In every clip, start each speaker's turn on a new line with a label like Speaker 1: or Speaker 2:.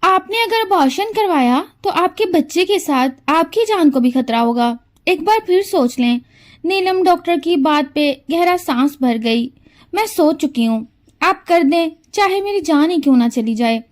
Speaker 1: आपने अगर अबॉर्शन करवाया तो आपके बच्चे के साथ आपकी जान को भी खतरा होगा। एक बार फिर सोच लें। नीलम डॉक्टर की बात पे गहरा सांस भर गई। मैं सोच चुकी हूँ, आप कर दें, चाहे मेरी जान ही क्यों ना चली जाए।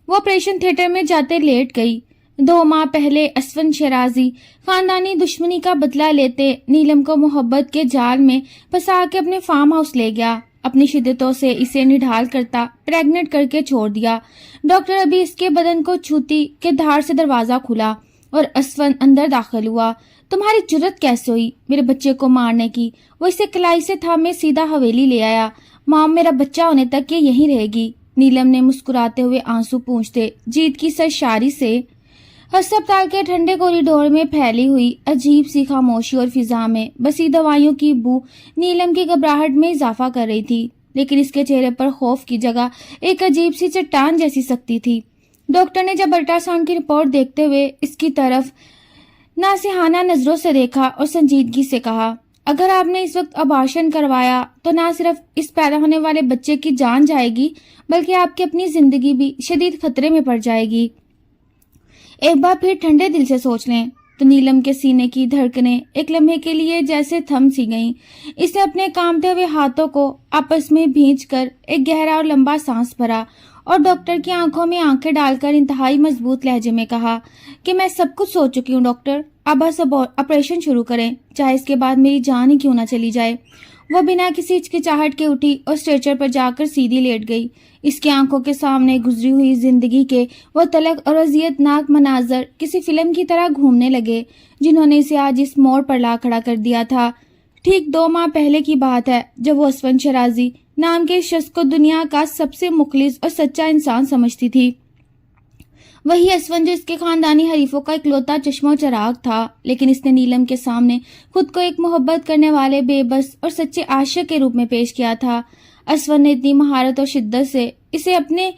Speaker 1: वो ऑपरेशन थिएटर में जाते लेट गई। 2 माह पहले असवन शराजी खानदानी दुश्मनी का बदला लेते नीलम को मोहब्बत के जाल में फंसा के अपने फार्म हाउस ले गया। अपनी शिद्दतों से इसे निढाल करता प्रेग्नेंट करके छोड़ दिया। डॉक्टर अभी इसके बदन को छूती के धार से दरवाजा खुला और असवन अंदर दाखिल हुआ। तुम्हारी जुर्रत कैसे हुई मेरे बच्चे को मारने की? वो इसे कलाई से थामे सीधा हवेली ले आया। मॉम, मेरा बच्चा होने तक ये यहीं रहेगी। नीलम ने मुस्कुराते हुए आंसू पूंछते जीत की सरशारी से अस्पताल के ठंडे कॉरिडोर में फैली हुई अजीब सी खामोशी और फिजा में बसी दवाइयों की बू नीलम की घबराहट में इजाफा कर रही थी, लेकिन इसके चेहरे पर खौफ की जगह एक अजीब सी चट्टान जैसी सख्ती थी। डॉक्टर ने जब अल्ट्रासाउंड की रिपोर्ट देखते हुए इसकी तरफ नासिहाना नजरों से देखा और संजीदगी से कहा, अगर आपने इस वक्त अबॉर्शन करवाया तो ना सिर्फ इस पैदा होने वाले बच्चे की जान जाएगी बल्कि आपकी अपनी जिंदगी भी शदीद खतरे में पड़ जाएगी। एक बार फिर ठंडे दिल से सोच लें। तो नीलम के सीने की धड़कनें एक लम्हे के लिए जैसे थम सी गईं। इसने अपने कांपते हुए हाथों को आपस में भींचकर एक गहरा और लंबा सांस भरा और डॉक्टर की आंखों में आंखें डालकर इंतहाई मजबूत लहजे में कहा कि मैं सब कुछ सोच चुकी हूँ डॉक्टर, अब बस ऑपरेशन शुरू करें, चाहे इसके बाद मेरी जान ही क्यों ना चली जाए। वो बिना किसी हिचकिचाहट के उठी और स्ट्रेचर पर जाकर सीधी लेट गई। इसकी आंखों के सामने गुजरी हुई जिंदगी के वो तलख और अजियतनाक मनाजर किसी फिल्म की तरह घूमने लगे जिन्होंने इसे आज इस मोड़ पर ला खड़ा कर दिया था। ठीक 2 माह पहले की बात है जब वो असवन शराजी नाम के शख्स को दुनिया का सबसे मुखलिस और सच्चा इंसान समझती थी। वही असवन जो इसके खानदानी हरीफों का इकलौता चश्मो चराग था, लेकिन इसने नीलम के सामने खुद को एक मोहब्बत करने वाले बेबस और सच्चे आशिक के रूप में पेश किया था। असवन ने इतनी महारत और शिद्दत से इसे अपने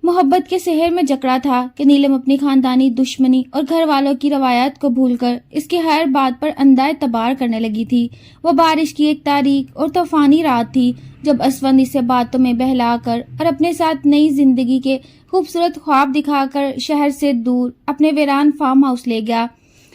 Speaker 1: मोहब्बत के शहर में जकड़ा था कि नीलम अपनी खानदानी दुश्मनी और घर वालों की रवायत को भूलकर इसकी हर बात पर अंदाए तबार करने लगी थी। वो बारिश की एक तारीख और तूफानी रात थी जब असवन इसे बातों में बहलाकर और अपने साथ नई जिंदगी के खूबसूरत ख्वाब दिखाकर शहर से दूर अपने वीरान फार्म हाउस ले गया।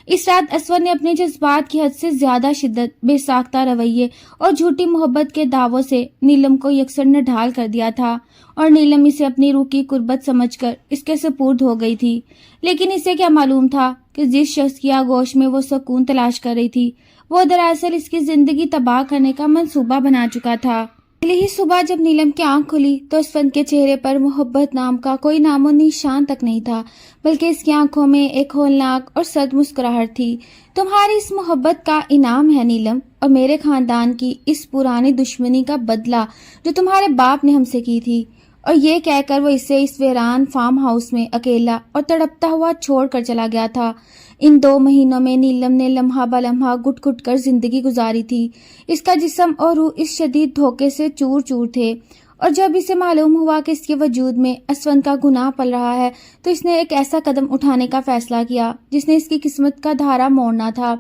Speaker 1: इस रात असवन ने अपने जज्बात की हद से ज्यादा शिद्दत, बेसाख्ता रवैये और झूठी मोहब्बत के दावों से नीलम को यकसर निढाल कर दिया था और नीलम इसे अपनी रूह की कुर्बत समझकर इसके सुपुर्द हो गई थी। लेकिन इसे क्या मालूम था कि जिस शख्स की आगोश में वो सुकून तलाश कर रही थी वो दरअसल इसकी जिंदगी तबाह करने का मंसूबा बना चुका था। पहले ही सुबह जब नीलम की आंख खुली तो असवन के चेहरे पर मोहब्बत नाम का कोई नामो निशान तक नहीं था, बल्कि इसकी आंखों में एक होलनाक और सर्द मुस्कुराहट थी। तुम्हारी इस मोहब्बत का इनाम है नीलम, और मेरे खानदान की इस पुरानी दुश्मनी का बदला जो तुम्हारे बाप ने हमसे की थी। और ये कहकर वो इसे इस वीरान फार्म हाउस में अकेला और तड़पता हुआ छोड़ कर चला गया था। इन 2 महीनों में नीलम ने लम्हा ब लम्हा घुट घुट कर जिंदगी गुजारी थी। इसका जिस्म और रूह इस शदीद धोखे से चूर चूर थे, और जब इसे मालूम हुआ कि इसके वजूद में असवन का गुनाह पल रहा है तो इसने एक ऐसा कदम उठाने का फैसला किया जिसने इसकी किस्मत का धारा मोड़ना था।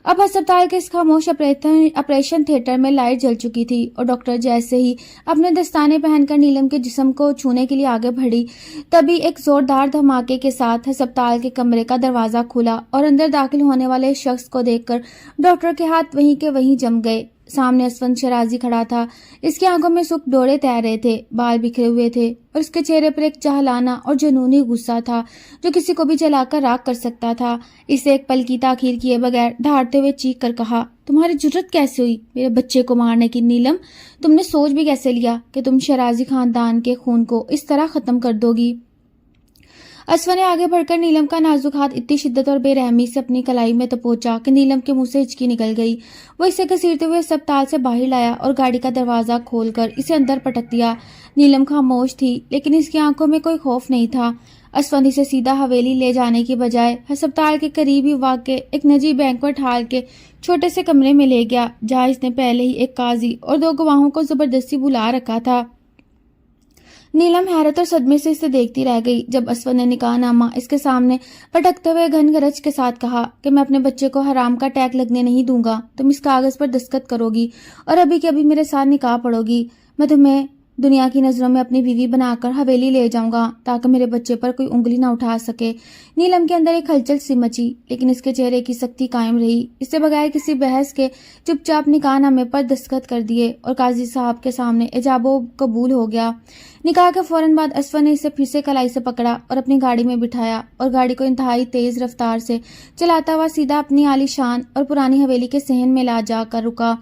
Speaker 1: अब अस्पताल के इस खामोश ऑपरेशन थिएटर में लाइट जल चुकी थी और डॉक्टर जैसे ही अपने दस्ताने पहनकर नीलम के जिस्म को छूने के लिए आगे बढ़ी, तभी एक जोरदार धमाके के साथ अस्पताल के कमरे का दरवाजा खुला और अंदर दाखिल होने वाले शख्स को देखकर डॉक्टर के हाथ वहीं के वहीं जम गए। सामने असवन शराजी खड़ा था। इसकी आंखों में सुख डोरे तैर रहे थे, बाल बिखरे हुए थे और इसके चेहरे पर एक जाहलाना और जुनूनी गुस्सा था जो किसी को भी जलाकर राख कर सकता था। इसे एक पल की ताखीर किए बगैर ढारते हुए चीख कर कहा, तुम्हारी जुर्रत कैसे हुई मेरे बच्चे को मारने की नीलम? तुमने सोच भी कैसे लिया कि तुम शराजी खानदान के खून को इस तरह खत्म कर दोगी? असवन ने आगे बढ़कर नीलम का नाजुक हाथ इतनी शिद्दत और बेरहमी से अपनी कलाई में दबोचा कि नीलम के मुंह से हिचकी निकल गई। वो इसे घसीटते हुए अस्पताल से बाहर लाया और गाड़ी का दरवाजा खोलकर इसे अंदर पटक दिया। नीलम खामोश थी, लेकिन इसकी आंखों में कोई खौफ नहीं था। असवन इसे सीधा हवेली ले जाने की बजाय अस्पताल के करीब ही वाक़ एक निजी बैंक्वेट हॉल के छोटे से कमरे में ले गया, जहाँ इसने पहले ही एक काजी और 2 गवाहों को जबरदस्ती बुला रखा था। नीलम हैरत और सदमे से इसे देखती रह गई जब असवन ने निकाहनामा इसके सामने पटकते हुए घन गरज के साथ कहा कि मैं अपने बच्चे को हराम का टैग लगने नहीं दूंगा। तुम इस कागज पर दस्तखत करोगी और अभी के अभी मेरे साथ निकाह पढ़ोगी। मैं तुम्हें دنیا کی نظروں میں اپنی بیوی بنا کر حویلی لے جاؤں گا تاکہ میرے بچے پر کوئی انگلی نہ اٹھا سکے۔ نیلم کے اندر ایک ہلچل سی مچی، لیکن اس کے چہرے کی سختی قائم رہی۔ اس سے بغیر کسی بحث کے چپ چاپ نکاح نامے پر دستخط کر دیے اور قاضی صاحب کے سامنے ایجاب و قبول ہو گیا۔ نکاح کے فوراً بعد اسفر نے اسے پھر سے کلائی سے پکڑا اور اپنی گاڑی میں بٹھایا اور گاڑی کو انتہائی تیز رفتار سے چلاتا ہوا سیدھا اپنی عالی شان اور پرانی حویلی کے صحن میں لا جا کر رکا۔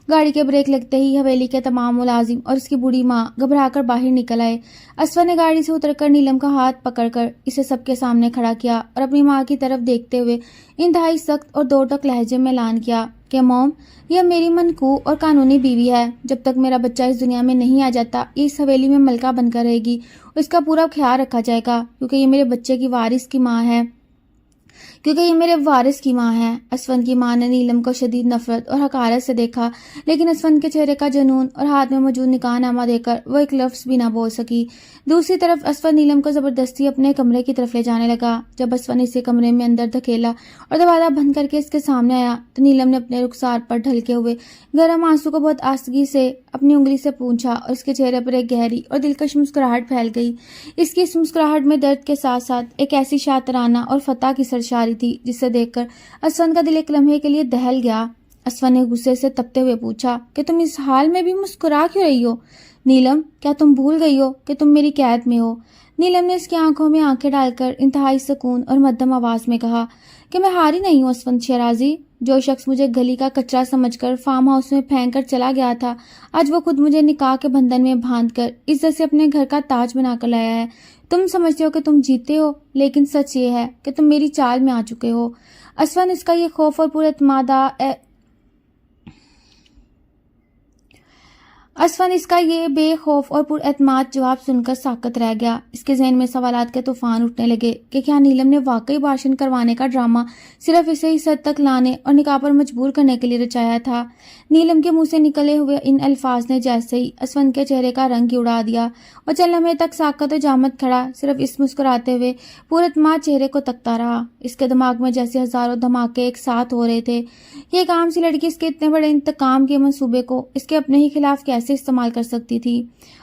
Speaker 1: گاڑی کے بریک لگتے ہی حویلی کے تمام ملازم اور اس کی بوڑھی ماں گھبرا کر باہر نکل آئے۔ اسفر نے گاڑی سے اتر کر نیلم کا ہاتھ پکڑ کر اسے سب کے سامنے کھڑا کیا اور اپنی ماں کی طرف دیکھتے ہوئے انتہائی سخت اور دو ٹوک لہجے میں اعلان کیا کہ موم، یہ میری منقوع اور قانونی بیوی ہے۔ جب تک میرا بچہ اس دنیا میں نہیں آ جاتا یہ اس حویلی میں ملکہ بن کر رہے گی اور اس کا پورا خیال رکھا جائے گا کیونکہ یہ میرے بچے کی وارث کی ماں ہے۔ اسفند کی ماں نے نیلم کو شدید نفرت اور حقارت سے دیکھا، لیکن اسفند کے چہرے کا جنون اور ہاتھ میں موجود نکاح نامہ دے کر وہ ایک لفظ بھی نہ بول سکی۔ دوسری طرف اسفند نیلم کو زبردستی اپنے کمرے کی طرف لے جانے لگا۔ جب اسفند اسے کمرے میں اندر دھکیلا اور دروازہ بند کر کے اس کے سامنے آیا تو نیلم نے اپنے رخسار پر ڈھلکے ہوئے گرم آنسو کو بہت آستگی سے اپنی انگلی سے پونچھا اور اس کے چہرے پر ایک گہری اور دلکش مسکراہٹ پھیل گئی۔ اس کی اس مسکراہٹ میں درد کے ساتھ ساتھ ایک ایسی شاطرانہ اور فتح کی سرشاری تھی جسے دیکھ کر اسفند کا دل ایک لمحے کے لیے دہل گیا۔ اسفند نے غصے سے تپتے ہوئے پوچھا کہ تم اس حال میں بھی مسکرا کیوں رہی ہو؟ نیلم، کیا تم بھول گئی ہو کہ تم میری قید میں ہو؟ نیلم نے اس کی آنکھوں میں آنکھیں ڈال کر انتہائی سکون اور مدھم آواز میں کہا کہ میں ہاری نہیں ہوں اسفند شیرازی۔ جو شخص مجھے گلی کا کچرا سمجھ کر فارم ہاؤس میں پھینک کر چلا گیا تھا، آج وہ خود مجھے نکاح کے بندھن میں باندھ کر عزت سے اپنے گھر کا تاج بنا کر لایا ہے۔ تم سمجھتے ہو کہ تم جیتے ہو، لیکن سچ یہ ہے کہ تم میری چال میں آ چکے ہو۔ اسفند اس کا یہ خوف اور بے خوف اور پر اعتماد جواب سن کر ساکت رہ گیا۔ اس کے ذہن میں سوالات کے طوفان اٹھنے لگے کہ کیا نیلم نے واقعی باشن کروانے کا ڈرامہ صرف اسے اس حد تک لانے اور نکاح پر مجبور کرنے کے لیے رچایا تھا؟ نیلم کے منہ سے نکلے ہوئے ان الفاظ نے جیسے ہی اسفند کے چہرے کا رنگ ہی اڑا دیا۔ وہ چند لمحے تک ساکت و جامد کھڑا صرف اس مسکراتے ہوئے پر اعتماد چہرے کو تکتا رہا۔ اس کے دماغ میں جیسے ہزاروں دھماکے ایک ساتھ ہو رہے تھے۔ یہ ایک عام سی لڑکی اس کے اتنے بڑے انتقام کے منصوبے کو اس کے اپنے ہی خلاف کیسے استعمال کر سکتی تھی؟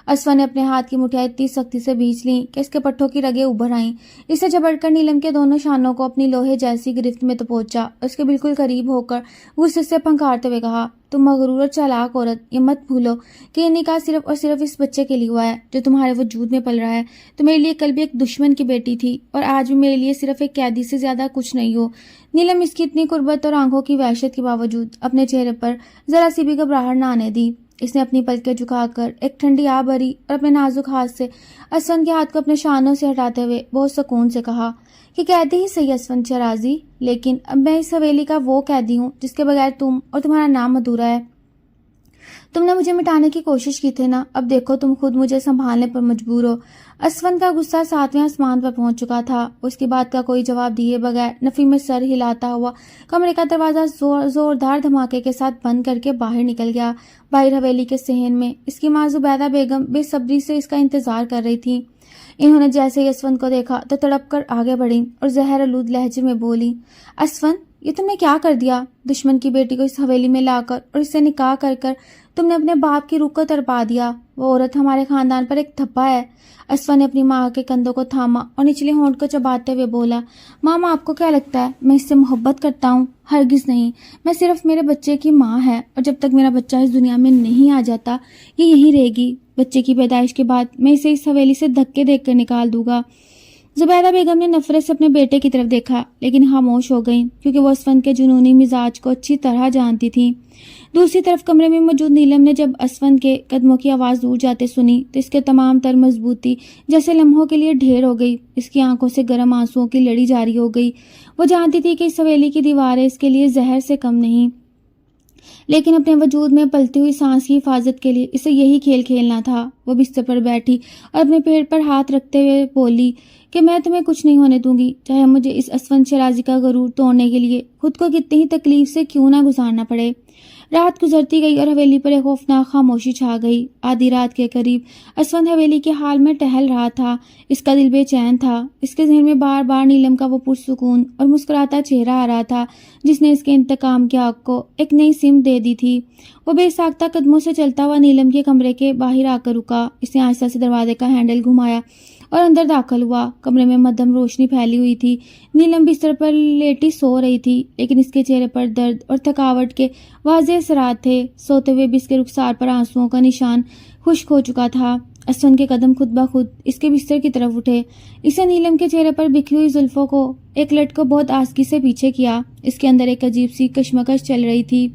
Speaker 1: اسفند نے اپنے ہاتھ کی مٹھیاں اتنی سختی سے بھینچ لیں کہ اس کے پٹھوں کی رگیں ابھر آئیں۔ اسے جھپٹ کر نیلم کے دونوں شانوں کو اپنی لوہے جیسی گرفت میں دبوچا اور اس کے بالکل قریب ہو کر غصے سے پھنکارتے ہوئے کہا، تم مغرور اور چالاک عورت، یہ مت بھولو کہ یہ نکاح صرف اور صرف اس بچے کے لیے ہوا ہے جو تمہارے وجود میں پل رہا ہے۔ تو میرے لیے کل بھی ایک دشمن کی بیٹی تھی اور آج بھی میرے لیے صرف ایک قیدی سے زیادہ کچھ نہیں ہو۔ نیلم اس کی اتنی قربت اور آنکھوں کی وحشت کے باوجود اپنے چہرے پر ذرا سی بھی گھبراہٹ نہ آنے دی۔ اس نے اپنی پلکیں جھکا کر ایک ٹھنڈی آہ بھری اور اپنے نازک ہاتھ سے اسفند کے ہاتھ کو اپنے شانوں سے ہٹاتے ہوئے بہت سکون سے کہا کہ قیدی ہی صحیح اسفند شیرازی، لیکن اب میں اس حویلی کا وہ قیدی ہوں جس کے بغیر تم اور تمہارا نام ادھورا ہے۔ تم نے مجھے مٹانے کی کوشش کی تھی نا، اب دیکھو تم خود مجھے سنبھالنے پر مجبور ہو۔ اسفند کا غصہ 7ویں آسمان پر پہنچ چکا تھا۔ اس کی بات کا کوئی جواب دیے بغیر نفی میں سر ہلاتا ہوا کمرے کا دروازہ زوردار دھماکے کے ساتھ بند کر کے باہر نکل گیا۔ باہر حویلی کے صحن میں اس کی ماں زبیدہ بیگم بے صبری سے اس کا انتظار کر رہی تھی۔ انہوں نے جیسے ہی اسفند کو دیکھا تو تڑپ کر آگے بڑھی اور زہر آلود لہجے میں بولی، اسفند، یہ تم نے کیا کر دیا؟ دشمن کی بیٹی کو اس حویلی میں لا کر اور اس سے نکاح کر کر تم نے اپنے باپ کی روح کو تڑپا دیا۔ وہ عورت ہمارے خاندان پر ایک دھبا ہے۔ اسفند نے اپنی ماں کے کندھوں کو تھاما اور نچلے ہونٹ کو چباتے ہوئے بولا، ماما آپ کو کیا لگتا ہے میں اس سے محبت کرتا ہوں؟ ہرگز نہیں، میں صرف میرے بچے کی ماں ہے اور جب تک میرا بچہ اس دنیا میں نہیں آ جاتا یہ یہیں رہے گی۔ بچے کی پیدائش کے بعد میں اسے اس حویلی سے دھکے دیکھ کر نکال دوں گا۔ زبیدہ بیگم نے نفرت سے اپنے بیٹے کی طرف دیکھا لیکن خاموش ہو گئیں کیونکہ وہ اسفند کے جنونی مزاج کو اچھی طرح جانتی تھیں۔ دوسری طرف کمرے میں موجود نیلم نے جب اسفند کے قدموں کی آواز دور جاتے سنی تو اس کے تمام تر مضبوطی جیسے لمحوں کے لیے ڈھیر ہو گئی۔ اس کی آنکھوں سے گرم آنسوؤں کی لڑی جاری ہو گئی۔ وہ جانتی تھی کہ اس حویلی کی دیواریں اس کے لیے زہر سے کم نہیں، لیکن اپنے وجود میں پلتی ہوئی سانس کی حفاظت کے لیے اسے یہی کھیل کھیلنا تھا۔ وہ بستر پر بیٹھی اور اپنے پیٹ پر ہاتھ رکھتے ہوئے بولی کہ میں تمہیں کچھ نہیں ہونے دوں گی، چاہے مجھے اس اسفند شیرازی کا غرور توڑنے کے لیے خود کو کتنی ہی تکلیف سے کیوں نہ گزارنا پڑے۔ رات گزرتی گئی اور حویلی پر ایک خوفناک خاموشی چھا گئی۔ آدھی رات کے قریب اسفند حویلی کے حال میں ٹہل رہا تھا۔ اس کا دل بے چین تھا۔ اس کے ذہن میں بار بار نیلم کا وہ پرسکون اور مسکراتا چہرہ آ رہا تھا جس نے اس کے انتقام کی آگ کو ایک نئی سمت دے دی تھی۔ وہ بے ساختہ قدموں سے چلتا ہوا نیلم کے کمرے کے باہر آ کر رکا۔ اس نے آہستہ سے دروازے کا ہینڈل گھمایا اور اندر داخل ہوا۔ کمرے میں مدھم روشنی پھیلی ہوئی تھی۔ نیلم بستر پر لیٹی سو رہی تھی، لیکن اس کے چہرے پر درد اور تھکاوٹ کے واضح اثرات تھے۔ سوتے ہوئے بھی اس کے رخسار پر آنسوؤں کا نشان خشک ہو چکا تھا۔ اسفند کے قدم خود بخود اس کے بستر کی طرف اٹھے۔ اسے نیلم کے چہرے پر بکھری ہوئی زلفوں کو ایک لٹ کو بہت آسکی سے پیچھے کیا۔ اس کے اندر ایک عجیب سی کشمکش چل رہی تھی۔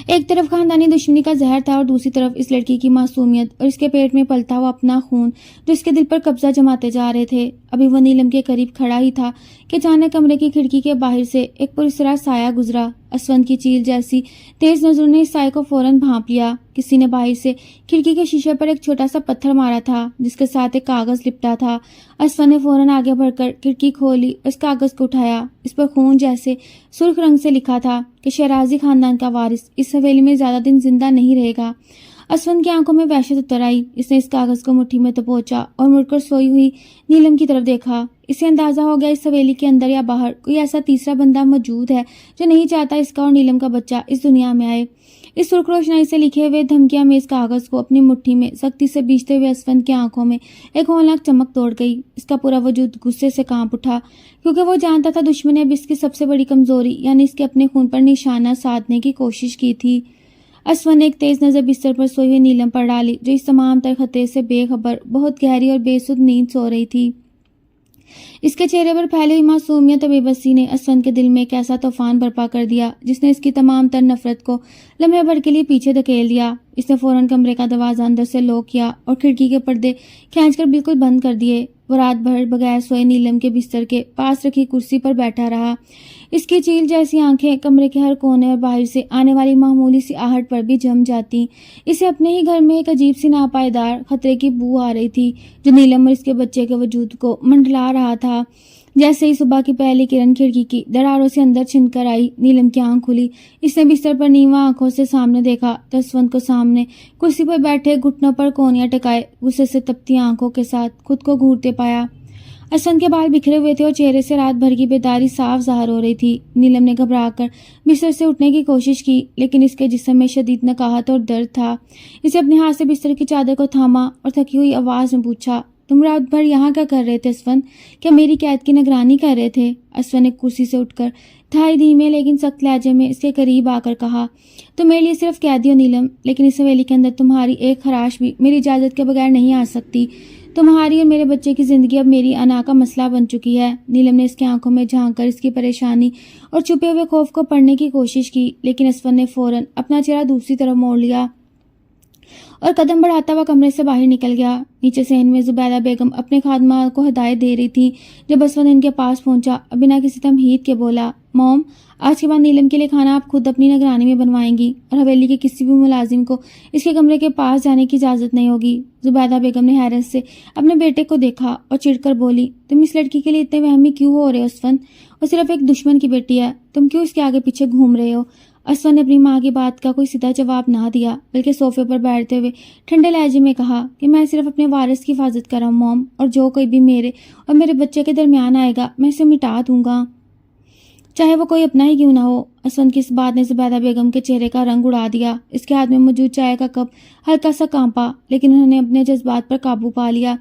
Speaker 1: ایک طرف خاندانی دشمنی کا زہر تھا اور دوسری طرف اس لڑکی کی معصومیت اور اس کے پیٹ میں پلتا ہوا اپنا خون جو اس کے دل پر قبضہ جماتے جا رہے تھے۔ ابھی وہ نیلم کے قریب کھڑا ہی تھا کہ اچانک کمرے کی کھڑکی کے باہر سے ایک پراسرار سایہ گزرا۔ اسفند کی چیل جیسی تیز نظروں نے اس سائے کو فوراً بھانپ لیا۔ کسی نے باہر سے کھڑکی کے شیشے پر ایک چھوٹا سا پتھر مارا تھا جس کے ساتھ ایک کاغذ لپٹا تھا۔ اسفند نے فوراً آگے بڑھ کر کھڑکی کھولی اور اس کاغذ کو اٹھایا۔ اس پر خون جیسے سرخ رنگ سے لکھا تھا کہ شیرازی خاندان کا وارث اس حویلی میں زیادہ دن زندہ نہیں رہے گا۔ اسفند کی آنکھوں میں وحشت اتر آئی۔ اس نے اس کاغذ کو مٹھی میں دبوچا اور مڑ کر سوئی ہوئی نیلم کی طرف دیکھا۔ اسے اندازہ ہو گیا اس حویلی کے اندر یا باہر کوئی ایسا تیسرا بندہ موجود ہے جو نہیں چاہتا اس کا اور نیلم کا بچہ اس دنیا میں آئے۔ اس سرخ روشنائی سے لکھے ہوئے دھمکیاں میں اس کاغذ کو اپنی مٹھی میں سختی سے بیچتے ہوئے اسفند کی آنکھوں میں ایک ہولناک چمک توڑ گئی۔ اس کا پورا وجود غصے سے کانپ اٹھا کیونکہ وہ جانتا تھا دشمن نے اب اس کی سب سے بڑی کمزوری یعنی اس کے اپنے خون پر نشانہ سادھنے کی کوشش کی تھی۔ اسفند نے ایک تیز نظر بستر پر سوئی ہوئی نیلم پر ڈالی جو اس تمام تر خطرے سے بے خبر بہت گہری اور بے سود نیند سو رہی تھی۔ اس کے چہرے پر پھیلی ہوئی معصومیت اور بے بسی نے اسفند کے دل میں ایک ایسا طوفان برپا کر دیا جس نے اس کی تمام تر نفرت کو لمحے بھر کے لیے پیچھے دھکیل دیا۔ اس نے فوراً کمرے کا دروازہ اندر سے لاک کیا اور کھڑکی کے پردے کھینچ کر بالکل بند کر دیے۔ وہ رات بھر بغیر سوئے نیلم کے بستر کے پاس رکھی کرسی پر بیٹھا رہا۔ اس کی چیل جیسی آنکھیں کمرے کے ہر کونے اور باہر سے آنے والی معمولی سی آہٹ پر بھی جم جاتی۔ اسے اپنے ہی گھر میں ایک عجیب سی ناپائیدار خطرے کی بو آ رہی تھی جو نیلم اور اس کے بچے کے وجود کو منڈلا رہا تھا۔ جیسے ہی صبح کی پہلی کرن کھڑکی کی دراڑوں سے اندر چھن کر آئی، نیلم کی آنکھ کھلی۔ اس نے بستر پر نیواں آنکھوں سے سامنے دیکھا تو اسفند کو سامنے کرسی پر بیٹھے گھٹنوں پر کونیاں ٹکائے غصے سے تپتی آنکھوں کے ساتھ خود کو گھورتے پایا۔ اسفند کے بال بکھرے ہوئے تھے اور چہرے سے رات بھر کی بیداری صاف ظاہر ہو رہی تھی۔ نیلم نے گھبرا کر بستر سے اٹھنے کی کوشش کی لیکن اس کے جسم میں شدید نقاہت اور درد تھا۔ اسے اپنے ہاتھ سے بستر کی چادر کو تھاما اور تھکی ہوئی آواز میں پوچھا، تم رات بھر یہاں کیا کر رہے تھے اسفند؟ کیا میری قید کی نگرانی کر رہے تھے؟ اسفند نے کرسی سے اٹھ کر تھائی دھیمے لیکن سخت لہجے میں اس کے قریب آ کر کہا، تم میرے لیے صرف قیدی ہو نیلم، لیکن اس حویلی کے اندر تمہاری ایک خراش بھی میری اجازت کے بغیر نہیں آ سکتی۔ تمہاری اور میرے بچے کی زندگی اب میری انا کا مسئلہ بن چکی ہے۔ نیلم نے اس کی آنکھوں میں جھانک کر اس کی پریشانی اور چھپے ہوئے خوف کو پڑھنے کی کوشش کی لیکن اسفند نے فوراً اپنا چہرہ دوسری طرف موڑ لیا اور قدم بڑھاتا ہوا کمرے سے باہر نکل گیا۔ نیچے صحن میں زبیدہ بیگم اپنے خادمات کو ہدایت دے رہی تھی۔ جب اسفند ان کے پاس پہنچا بنا کسی تمہید کے بولا، موم، آج کے بعد نیلم کے لیے کھانا آپ خود اپنی نگرانی میں بنوائیں گی اور حویلی کے کسی بھی ملازم کو اس کے کمرے کے پاس جانے کی اجازت نہیں ہوگی۔ زبیدہ بیگم نے حیرت سے اپنے بیٹے کو دیکھا اور چڑ کر بولی، تم اس لڑکی کے لیے اتنے وہمی کیوں ہو رہے ہو اسفند؟ وہ صرف ایک دشمن کی بیٹی ہے، تم کیوں اس کے آگے پیچھے گھوم رہے ہو؟ اسفند نے اپنی ماں کی بات کا کوئی سیدھا جواب نہ دیا بلکہ صوفے پر بیٹھتے ہوئے ٹھنڈے لہجے میں کہا کہ میں صرف اپنے وارث کی حفاظت کر رہا ہوں موم، اور جو کوئی بھی میرے اور میرے بچے کے درمیان آئے گا میں اسے مٹا دوں گا، چاہے وہ کوئی اپنا ہی کیوں نہ ہو۔ اسفند کی اس بات نے زبیدہ بیگم کے چہرے کا رنگ اڑا دیا۔ اس کے ہاتھ میں موجود چائے کا کپ ہلکا سا کانپا لیکن انہوں نے اپنے جذبات پر قابو پا لیا۔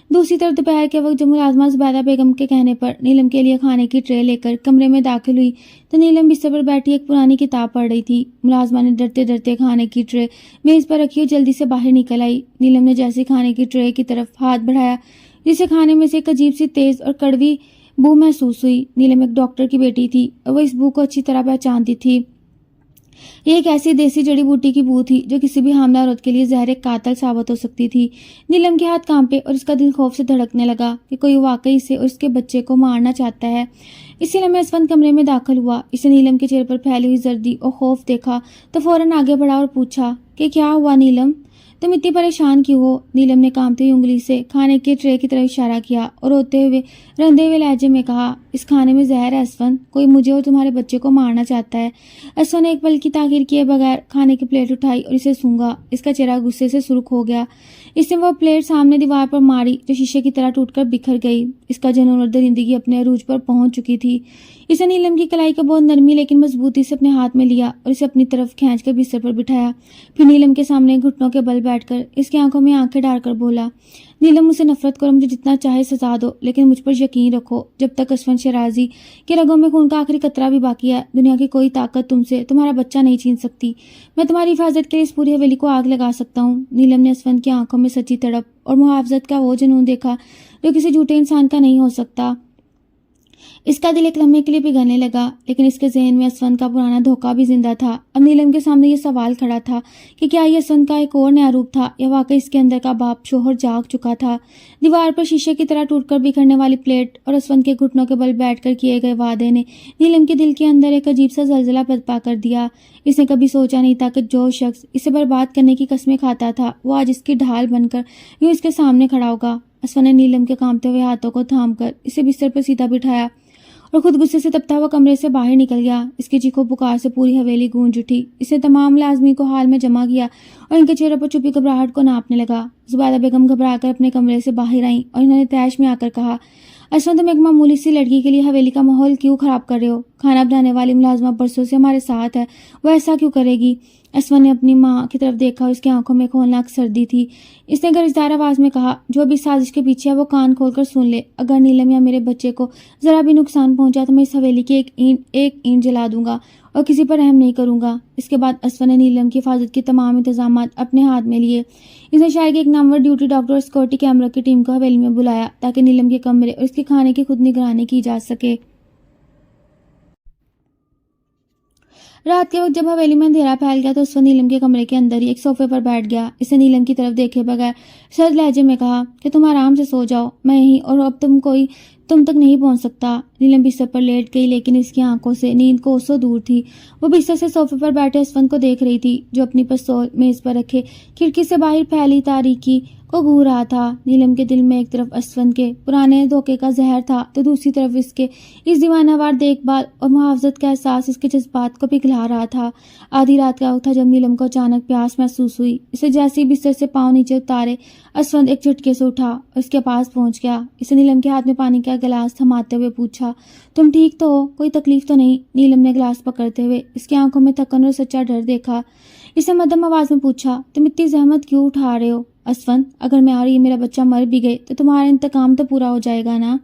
Speaker 1: دوسری طرف دوپہر کے وقت جب ملازمہ زبیدہ بیگم کے کہنے پر نیلم کے لیے کھانے کی ٹرے لے کر کمرے میں داخل ہوئی تو نیلم بستر پر بیٹھی ایک پرانی کتاب پڑھ رہی تھی۔ ملازمہ نے ڈرتے ڈرتے کھانے کی ٹرے میز پر رکھی اور جلدی سے باہر نکل آئی۔ نیلم نے جیسے کھانے کی ٹرے کی طرف ہاتھ بڑھایا جسے کھانے میں سے ایک عجیب سی تیز اور کڑوی بو محسوس ہوئی۔ نیلم ایک ڈاکٹر کی بیٹی تھی اور وہ اس بو کو اچھی طرح پہچانتی تھی۔ یہ ایک ایسی دیسی جڑی بوٹی کی بو تھی جو کسی بھی حاملہ عورت کے لیے زہر قاتل ثابت ہو سکتی تھی۔ نیلم کے ہاتھ کانپے اور اس کا دل خوف سے دھڑکنے لگا کہ کوئی واقعی اسے اور اس کے بچے کو مارنا چاہتا ہے۔ اسی لمحے اسفند کمرے میں داخل ہوا۔ اسے نیلم کے چہرے پر پھیلی ہوئی زردی اور خوف دیکھا تو فوراً آگے بڑھا اور پوچھا کہ کیا ہوا نیلم؟ तुम इतनी परेशान क्यों हो? नीलम ने कांपती हुई उंगली से खाने के ट्रे की तरफ इशारा किया और रोते हुए रंधे हुए लहजे में कहा, इस खाने में जहर है असवन, कोई मुझे और तुम्हारे बच्चे को मारना चाहता है। असवन ने एक पल की ताखीर किए बगैर खाने की प्लेट उठाई और इसे सूंघा। इसका चेहरा गुस्से से सुर्ख हो गया। इसने वो प्लेट सामने दीवार पर मारी जो शीशे की तरह टूटकर बिखर गई। इसका जनून और दरिंदगी अपने अरूज पर पहुंच चुकी थी। इसे नीलम की कलाई को बहुत नरमी लेकिन मजबूती से अपने हाथ में लिया और इसे अपनी तरफ खींचकर बिस्तर पर बिठाया। फिर नीलम के सामने घुटनों के बल बैठकर इसकी आंखों में आंखें डालकर बोला, नीलम, मुझसे नफरत करो, मुझे जितना चाहे सजा दो, लेकिन मुझ पर यकीन रखो। जब तक असवन शराजी के रगों में खून का आखिरी कतरा भी बाकी है, दुनिया की कोई ताकत तुमसे तुम्हारा बच्चा नहीं छीन सकती। मैं तुम्हारी हिफाजत के लिए इस पूरी हवेली को आग लगा सकता हूँ। नीलम ने असवन की आंखों में सच्ची तड़प और मुहावजत का वो जुनून देखा जो किसी झूठे इंसान का नहीं हो सकता। इसका दिल एक लम्हे के लिए पिघलने लगा, लेकिन इसके ज़हन में असवन का पुराना धोखा भी जिंदा था। अब नीलम के सामने ये सवाल खड़ा था कि क्या ये असवन का एक और नया रूप था या वाकई इसके अंदर का बाप शोहर जाग चुका था। दीवार पर शीशे की तरह टूटकर बिखरने वाली प्लेट और असवन के घुटनों के बल बैठकर किए गए वादे ने नीलम के दिल के अंदर एक अजीब सा जलजला बर्पा कर दिया। इसने कभी सोचा नहीं था कि जो शख्स इसे बर्बाद करने की कस्में खाता था वो आज इसकी ढाल बनकर यूं इसके सामने खड़ा होगा। असवन ने नीलम के कांपते हुए हाथों को थामकर इसे बिस्तर पर सीधा बिठाया और खुद गुस्से से तपता हुआ कमरे से बाहर निकल गया। इसकी चीखों पुकार से पूरी हवेली गूंज उठी। इसने तमाम लाजमी को हाल में जमा किया और इनके चेहरों पर छुपी घबराहट को नापने लगा। जुबैदा बेगम घबराकर अपने कमरे से बाहर आई और इन्होंने तैश में आकर कहा, असवन, तुम एक मामूली सी लड़की के लिए हवेली का माहौल क्यों खराब कर रहे हो? खाना बनाने वाली मुलाजमा बरसों से हमारे साथ है, वो ऐसा क्यों करेगी? असवन ने अपनी माँ की तरफ देखा और उसकी आंखों में खोलनाक सर्दी थी। इसने गरिजदार आवाज में कहा, जो भी साजिश के पीछे है वो कान खोलकर सुन ले। अगर नीलम या मेरे बच्चे को जरा भी नुकसान पहुंचा तो मैं इस हवेली की एक ईंट जला दूंगा और किसी पर रहम नहीं करूंगा। इसके बाद असवन ने नीलम की हिफाजत के तमाम इंतजाम अपने हाथ में लिए। इसने शहर के एक नामवर ड्यूटी डॉक्टर और सिक्योरिटी कैमरा की टीम को हवेली में बुलाया ताकि नीलम के कमरे और इसके खाने की खुद निगरानी की जा सके। रात के वक्त जब हवेली में अंधेरा फैल गया तो उसने नीलम के कमरे के अंदर ही एक सोफे पर बैठ गया। इसे नीलम की तरफ देखे बगैर सर्द लहजे में कहा कि तुम आराम से सो जाओ, मैं यहीं, और अब तुम तक नहीं पहुंच सकता। नीलम बिस्तर पर लेट गई लेकिन इसकी आंखों से नींद कोसों दूर थी। वो बिस्तर से सोफे पर बैठे असवन को देख रही थी जो अपनी पिस्तौल मेज पर रखे खिड़की से बाहर फैली तारीकी को घूर रहा था। नीलम के दिल में एक तरफ असवन के पुराने धोखे का जहर था तो दूसरी तरफ इसके इस दीवानावार देखभाल और मुहावजत का एहसास इसके जज्बात को पिघला रहा था। आधी रात का वक्त था जब नीलम को अचानक प्यास महसूस हुई। इसे जैसे ही बिस्तर से पांव नीचे उतारे असवन एक झटके से उठा और इसके पास पहुंच गया। इसे नीलम के हाथ में पानी का गिलास थमाते हुए पूछा, तुम ठीक तो हो? कोई तकलीफ तो नहीं? नीलम ने गिलास पकड़ते हुए इसकी आंखों में थकन और सच्चा डर देखा। इसे मध्यम आवाज में पूछा, तुम इतनी जहमत क्यों उठा रहे हो? असवन, अगर मैं और ये मेरा बच्चा मर भी गए तो तुम्हारा इंतकाम तो पूरा हो जाएगा ना?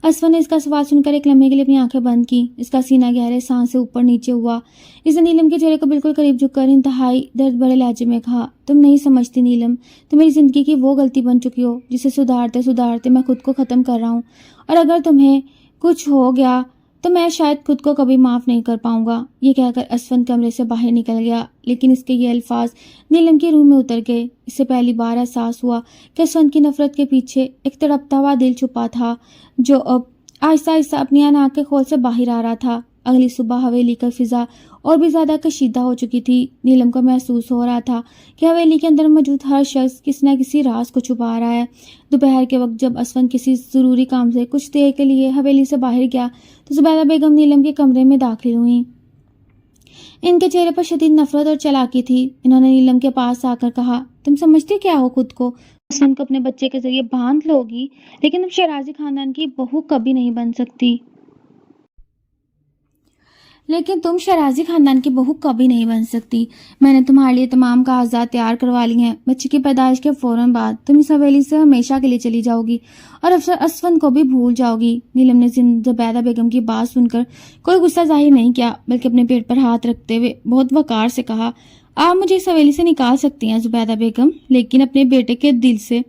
Speaker 1: असवन ने इसका सवाल सुनकर एक लम्हे के लिए अपनी आंखें बंद की। इसका सीना गहरे सांस से ऊपर नीचे हुआ। इसने नीलम के चेहरे को बिल्कुल करीब झुककर इंतहाई दर्द भरे लहजे में कहा, तुम नहीं समझती नीलम, तुम मेरी जिंदगी की वो गलती बन चुकी हो जिसे सुधारते सुधारते मैं खुद को खत्म कर रहा हूँ, और अगर तुम्हें कुछ हो गया तो मैं शायद खुद को कभी माफ नहीं कर पाऊंगा। ये कहकर असवन कमरे से बाहर निकल गया, लेकिन इसके ये अल्फाज नीलम की रूह में उतर गए। इससे पहली बार एहसास हुआ कि असवन की नफरत के पीछे एक तड़पता हुआ दिल छुपा था जो अब आहिस्ता आहिस्ता अपनी आंख के खोल से बाहर आ रहा था। अगली सुबह हवेली का फिजा और भी ज्यादा कशीदा हो चुकी थी। नीलम को महसूस हो रहा था कि हवेली के अंदर मौजूद हर शख्स किसी न किसी राज को छुपा रहा है। दोपहर के वक्त जब असवन किसी जरूरी काम से कुछ देर के लिए हवेली से बाहर गया तो जुबैदा बेगम नीलम के कमरे में दाखिल हुई। इनके चेहरे पर शदीद नफरत और चालाकी थी। इन्होंने नीलम के पास आकर कहा, तुम समझते क्या हो खुद को? असवन को अपने बच्चे के जरिए बांध लोगी, लेकिन तुम शराजी खानदान की बहू कभी नहीं बन सकती। मैंने तुम्हारे लिए तमाम कागजात तैयार करवा लिए हैं। बच्चे की पैदाइश के फौरन बाद तुम इस हवेली से हमेशा के लिए चली जाओगी और अफसर असवन को भी भूल जाओगी। नीलम ने जुबैदा बेगम की बात सुनकर कोई गुस्सा जाहिर नहीं किया, बल्कि अपने पेट पर हाथ रखते हुए बहुत वकार से कहा, आप मुझे इस हवेली से निकाल सकती हैं जुबैदा बेगम, लेकिन अपने बेटे के दिल से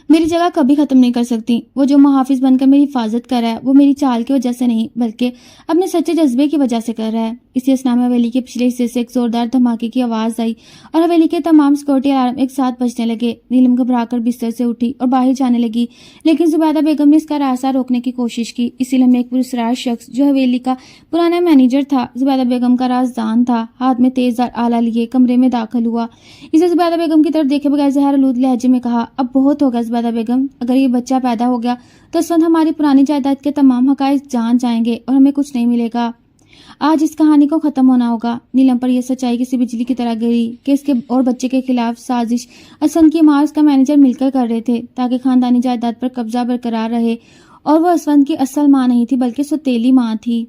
Speaker 1: मेरी जगह कभी खत्म नहीं कर सकती। वो जो मुहाफिज बनकर मेरी हिफाजत कर रहा है वो मेरी चाल की वजह से नहीं बल्कि अपने सच्चे जज्बे की वजह से कर रहा है। इसी असना में हवेली के पिछले हिस्से से एक जोरदार धमाके की आवाज आई और हवेली के तमाम सिक्योरिटी अलार्म एक साथ बजने लगे। नीलम घबराकर बिस्तर से उठी और बाहर जाने लगी, लेकिन जुबैदा बेगम ने इसका रास्ता रोकने की कोशिश की। इसी लम्हे एक पुरस्कार शख्स जो हवेली का पुराना मैनेजर था, जुबैदा बेगम का राजदान था, हाथ में तेजदार आला लिए कमरे में दाखिल हुआ। इसे जुबैदा बेगम की तरफ देखे बगैर जहरालूद लहजे में कहा, अब बहुत होगा जुबैदा बेगम, अगर ये बच्चा पैदा हो गया तो इस वक्त हमारी पुरानी जायदाद के तमाम हकाइक जान जाएंगे और हमें कुछ नहीं मिलेगा। आज इस कहानी को खत्म होना होगा। नीलम पर यह सच्चाई किसी बिजली की तरह गिरी कि इसके और बच्चे के खिलाफ साजिश असफन की मां और उसका मैनेजर मिलकर कर रहे थे ताकि खानदानी जायदाद पर कब्जा बरकरार रहे। और वो असफन की असल मां नहीं थी बल्कि सौतेली मां थी।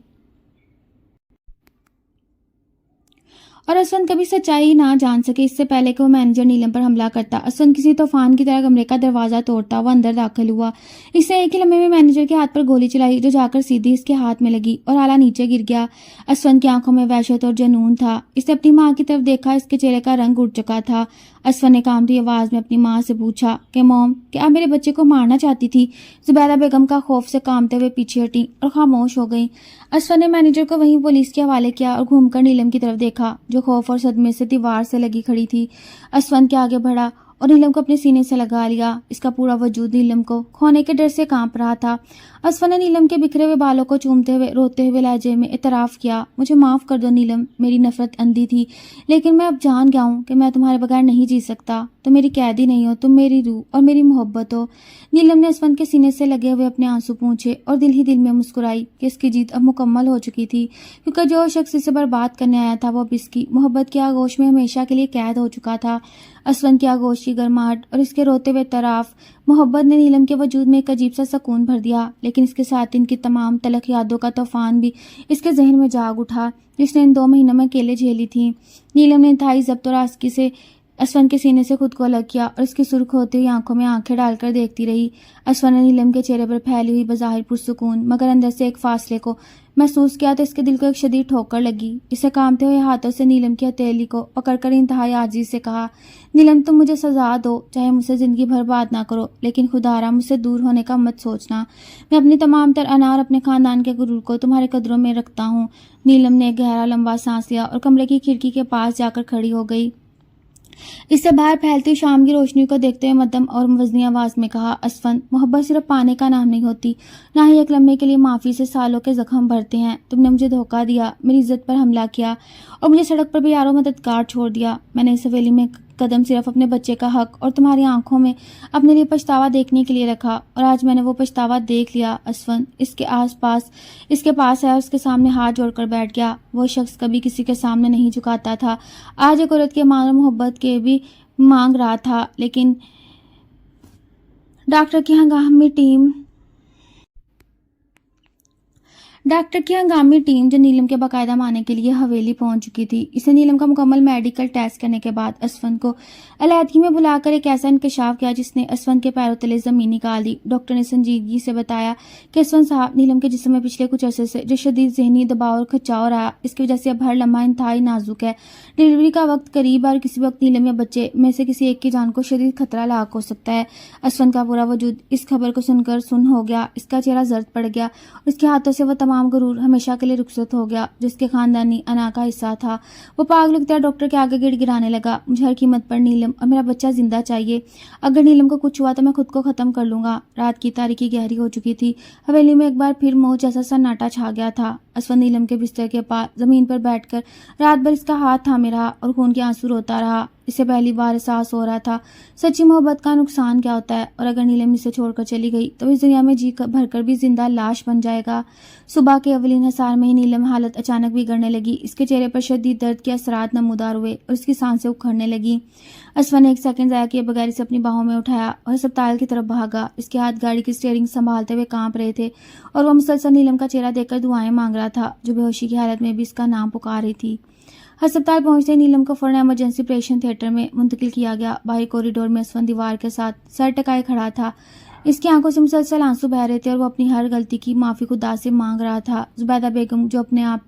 Speaker 1: और असफन कभी सच्चाई ना जान सके इससे पहले कि वो मैनेजर नीलम पर हमला करता। असफन किसी तूफान की तरह कमरे का दरवाजा तोड़ता वो अंदर दाखिल हुआ। इसने एक ही लम्हे में मैनेजर के हाथ पर गोली चलाई जो जाकर सीधी इसके हाथ में लगी और आला नीचे गिर गया। असफन की आंखों में वहशत और जुनून था। इसने अपनी माँ की तरफ देखा, इसके चेहरे का रंग उड़ चुका था। असफन ने कांपती आवाज में अपनी माँ से पूछा कि मॉम, क्या आप मेरे बच्चे को मारना चाहती थी? जुबैदा बेगम का खौफ से कांपते हुए पीछे हटी और खामोश हो गई। असफन ने मैनेजर को वहीं पुलिस के हवाले किया और घूमकर नीलम की तरफ देखा जो खौफ और सदमे से दीवार से लगी खड़ी थी। असफन के आगे बढ़ा और नीलम को अपने सीने से लगा लिया। इसका पूरा वजूद नीलम को खोने के डर से कांप रहा था। असफन ने नीलम के बिखरे हुए बालों को चूमते हुए रोते हुए लहजे में इतराफ किया, मुझे माफ कर दो नीलम, मेरी नफरत अंधी थी, लेकिन मैं अब जान गया हूँ कि मैं तुम्हारे बगैर नहीं जी सकता। तुम मेरी कैदी नहीं हो, तुम मेरी रूह और मेरी मोहब्बत हो। नीलम ने असफन के सीने से लगे हुए अपने आंसू पूंछे और दिल ही दिल में मुस्कुराई कि इसकी जीत अब मुकम्मल हो चुकी थी, क्योंकि जो शख्स इसे बर्बाद करने आया था वो अब इसकी मोहब्बत की आगोश में हमेशा के लिए कैद हो चुका था। असफन की आगोश की गर्माहट और इसके रोते हुए तराफ मोहब्बत ने नीलम के वजूद में एक अजीब सा सुकून भर दिया, लेकिन इसके साथ इनकी तमाम तलख यादों का तूफान भी इसके जहन में जाग उठा जिसने इन 2 महीनों में अकेले झेली थी। नीलम ने इंतहाई ज़ब्त और आसकी से असफन के सीने से खुद को अलग किया और इसकी सुर्ख होती हुई आंखों में आंखें डालकर देखती रही। असफन ने नीलम के चेहरे पर फैली हुई बज़ाहिर पुरसुकून मगर अंदर से एक फासले को महसूस किया तो इसके दिल को एक शदीद ठोकर लगी। इसे कांपते हुए हाथों से नीलम की हथेली को पकड़कर इंतहाई आजिज़ से कहा, नीलम तुम मुझे सजा दो, चाहे मुझसे जिंदगी भर बात ना करो, लेकिन खुदारा मुझसे दूर होने का मत सोचना। मैं अपनी तमाम तर अनार अपने खानदान के गुरूर को तुम्हारे कदरों में रखता हूँ। नीलम ने एक गहरा लंबा सांस लिया और कमरे की खिड़की के पास जाकर खड़ी हो गई। इससे बाहर फैलती शाम की रोशनी को देखते हुए मध्यम और वजनी आवाज में कहा, असफन, मोहब्बत सिर्फ पाने का नाम नहीं होती, ना ही एक लम्हे के लिए माफी से सालों के जख्म भरते हैं। तुमने मुझे धोखा दिया, मेरी इज्जत पर हमला किया और मुझे सड़क पर भी यारों मददगार छोड़ दिया। मैंने इस हवेली में कदम सिर्फ अपने बच्चे का हक और तुम्हारी आंखों में अपने लिए पछतावा देखने के लिए रखा और आज मैंने वो पछतावा देख लिया। असफन इसके पास है और उसके सामने हाथ जोड़कर बैठ गया। वो शख्स कभी किसी के सामने नहीं झुकाता था, आज एक औरत के मान और मोहब्बत के भी मांग रहा था। लेकिन डॉक्टर की हंगामी टीम जो नीलम के बाकायदा माने के लिए हवेली पहुंच चुकी थी। इसे नीलम का मुकम्मल मेडिकल टेस्ट करने के बाद असफन को अलहदगी में बुलाकर एक ऐसा इंकशाफ किया जिसने असफन के पैरों तले जमीन निकाल दी। डॉक्टर ने संजीदगी से बताया कि असफन साहब, नीलम के जिस्म में पिछले कुछ अरसे से जो शदीद जहनी दबाव और खिंचाव रहा, इसकी वजह से अब हर लम्हा इंतहाई नाजुक है। डिलीवरी का वक्त करीब और किसी वक्त नीलम या बच्चे में से किसी एक की जान को शदीद खतरा लाक हो सकता है। असफन का पूरा वजूद इस खबर को सुनकर सुन हो गया। इसका चेहरा जर्द पड़ गया और इसके हाथों से वह तमाम गुरूर हमेशा के लिए रुखसत हो गया जिसके खानदानी अना का हिस्सा था। वो पागल की तरह डॉक्टर के आगे गिड़गिड़ाने लगा, मुझे हर कीमत पर नीलम और मेरा बच्चा जिंदा चाहिए। अगर नीलम को कुछ हुआ तो मैं खुद को खत्म कर लूंगा। रात की तारीकी गहरी हो चुकी थी। हवेली में एक बार फिर मौत जैसा सन्नाटा छा गया था। असफन नीलम के बिस्तर के पास जमीन पर बैठकर रात भर इसका हाथ थामे रहा और खून के आंसू रोता रहा। इसे पहली बार एहसास हो रहा था सच्ची मोहब्बत का नुकसान क्या होता है और अगर नीलम इसे छोड़कर चली गई तो इस दुनिया में जी भरकर भी जिंदा लाश बन जाएगा। सुबह के अवलीन हसार में ही नीलम हालत अचानक बिगड़ने लगी। इसके चेहरे पर शदीद दर्द के असरात नमूदार हुए और इसकी सांसें उखड़ने लगी। असफन ने एक सेकंड ज़ाया किए बगैर इसे अपनी बाहों में उठाया और अस्पताल की तरफ भागा। इसके हाथ गाड़ी की स्टीयरिंग संभालते हुए कांप रहे थे और वह मुसलसल नीलम का चेहरा देखकर दुआएं मांग रहा था जो बेहोशी की हालत में भी इसका नाम पुकार रही थी। अस्पताल पहुंचते नीलम को फौरन इमरजेंसी ऑपरेशन थिएटर में मुंतकिल किया गया। बाहर कॉरिडोर में असफन दीवार के साथ सर टकाए खड़ा था। اس کی آنکھوں سے مسلسل آنسو بہ رہے تھے اور وہ اپنی ہر غلطی کی معافی خدا سے مانگ رہا تھا۔ زبیدہ بیگم جو اپنے آپ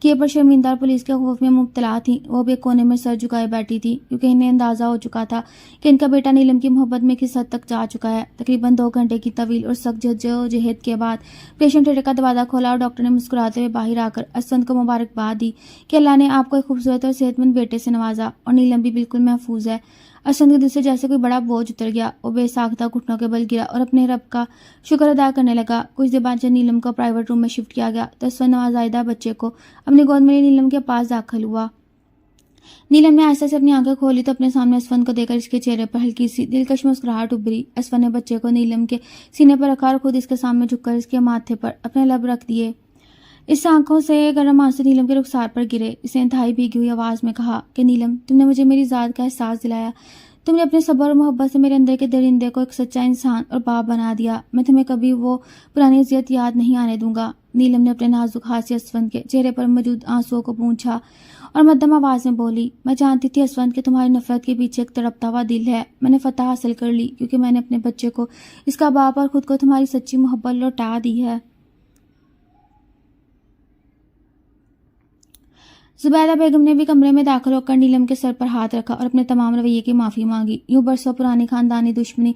Speaker 1: کیے پر شرمندہ اور پولیس کے خوف میں مبتلا تھیں، وہ بھی ایک کونے میں سر جھکائے بیٹھی تھی، کیونکہ انہیں اندازہ ہو چکا تھا کہ ان کا بیٹا نیلم کی محبت میں کس حد تک جا چکا ہے۔ تقریباً 2 گھنٹے کی طویل اور سخت جدوجہد کے بعد پیشنٹ تھیٹر کا دروازہ کھولا اور ڈاکٹر نے مسکراتے ہوئے باہر آ کر اسفند کو مبارکباد دی کہ اللہ نے آپ کو ایک خوبصورت اور صحت مند بیٹے سے نوازا اور نیلم بھی بالکل محفوظ ہے۔ اسفند کے دل سے جیسے کوئی بڑا بوجھ اتر گیا، وہ بے ساختہ گھٹنوں کے بل گرا اور اپنے رب کا شکر ادا کرنے لگا۔ کچھ دیر بعد جب نیلم کو پرائیویٹ روم میں شفٹ کیا گیا تو اسفند نوزائیدہ بچے کو اپنی گود میں نیلم کے پاس داخل ہوا۔ نیلم نے آہستہ سے اپنی آنکھیں کھولی تو اپنے سامنے اسفند کو دیکھ کر اس کے چہرے پر ہلکی سی دلکش مسکراہٹ ابھری۔ اسفند نے بچے کو نیلم کے سینے پر رکھا اور خود اس کے سامنے جھک کر اس کے ماتھے پر اپنے لب رکھ دیے۔ اس آنکھوں سے گرم آنسو نیلم کے رخسار پر گرے۔ اسے انتہائی بھیگی ہوئی آواز میں کہا کہ نیلم، تم نے مجھے میری ذات کا احساس دلایا۔ تم نے اپنے صبر اور محبت سے میرے اندر کے درندے کو ایک سچا انسان اور باپ بنا دیا۔ میں تمہیں کبھی وہ پرانی اذیت یاد نہیں آنے دوں گا۔ نیلم نے اپنے نازک ہاتھ سے اسفند کے چہرے پر موجود آنسوؤں کو پونچھا اور مدھم آواز میں بولی، میں جانتی تھی اسفند کہ تمہاری نفرت کے پیچھے ایک تڑپتا ہوا دل ہے۔ میں نے فتح حاصل کر لی کیونکہ میں نے اپنے بچے کو، اس کا باپ اور خود کو تمہاری سچی محبت لوٹا دی ہے۔ زبیدہ بیگم نے بھی کمرے میں داخل ہو کر نیلم کے سر پر ہاتھ رکھا اور اپنے تمام رویے کی معافی مانگی۔ یوں برسوں پرانی خاندانی دشمنی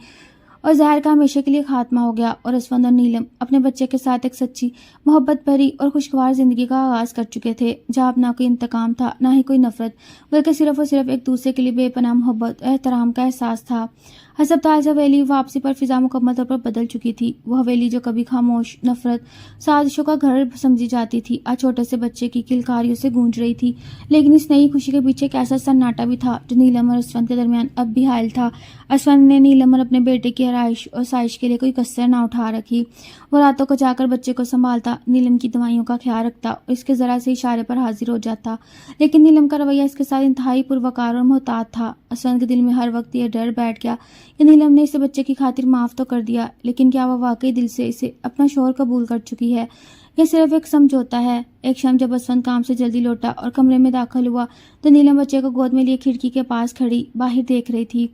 Speaker 1: اور زہر کا ہمیشہ کے لیے خاتمہ ہو گیا اور اسفند اور نیلم اپنے بچے کے ساتھ ایک سچی محبت بھری اور خوشگوار زندگی کا آغاز کر چکے تھے، جہاں اب نہ کوئی انتقام تھا، نہ ہی کوئی نفرت، بلکہ صرف اور صرف ایک دوسرے کے لیے بے پناہ محبت اور احترام کا احساس تھا۔ ہسپتال سے حویلی واپسی پر فضا مکمل طور پر بدل چکی تھی۔ وہ حویلی جو کبھی خاموش نفرت سازشوں کا گھر سمجھی جاتی تھی، آج چھوٹے سے بچے کی کلکاریوں سے گونج رہی تھی۔ لیکن اس نئی خوشی کے پیچھے ایک ایسا سناٹا بھی تھا جو نیلم اور اسفند کے درمیان اب بھی حائل تھا۔ اسفند نے نیلم اور اپنے بیٹے کی آرائش اور سائش کے لیے کوئی کسر نہ اٹھا رکھی۔ وہ راتوں کو جا کر بچے کو سنبھالتا، نیلم کی دوائیوں کا خیال رکھتا اور اس کے ذرا سے اشارے پر حاضر ہو جاتا، لیکن نیلم کا رویہ اس کے ساتھ انتہائی پروقار اور محتاط تھا۔ اسفند کے دل میں ہر وقت یہ ڈر بیٹھ گیا کہ نیلم نے اسے بچے کی خاطر معاف تو کر دیا، لیکن کیا وہ واقعی دل سے اسے اپنا شوہر قبول کر چکی ہے؟ یہ صرف ایک سمجھوتا ہے۔ ایک شام جب اسفند کام سے جلدی لوٹا اور کمرے میں داخل ہوا تو نیلم بچے کو گود میں لیے کھڑکی کے پاس کھڑی باہر دیکھ رہی تھی۔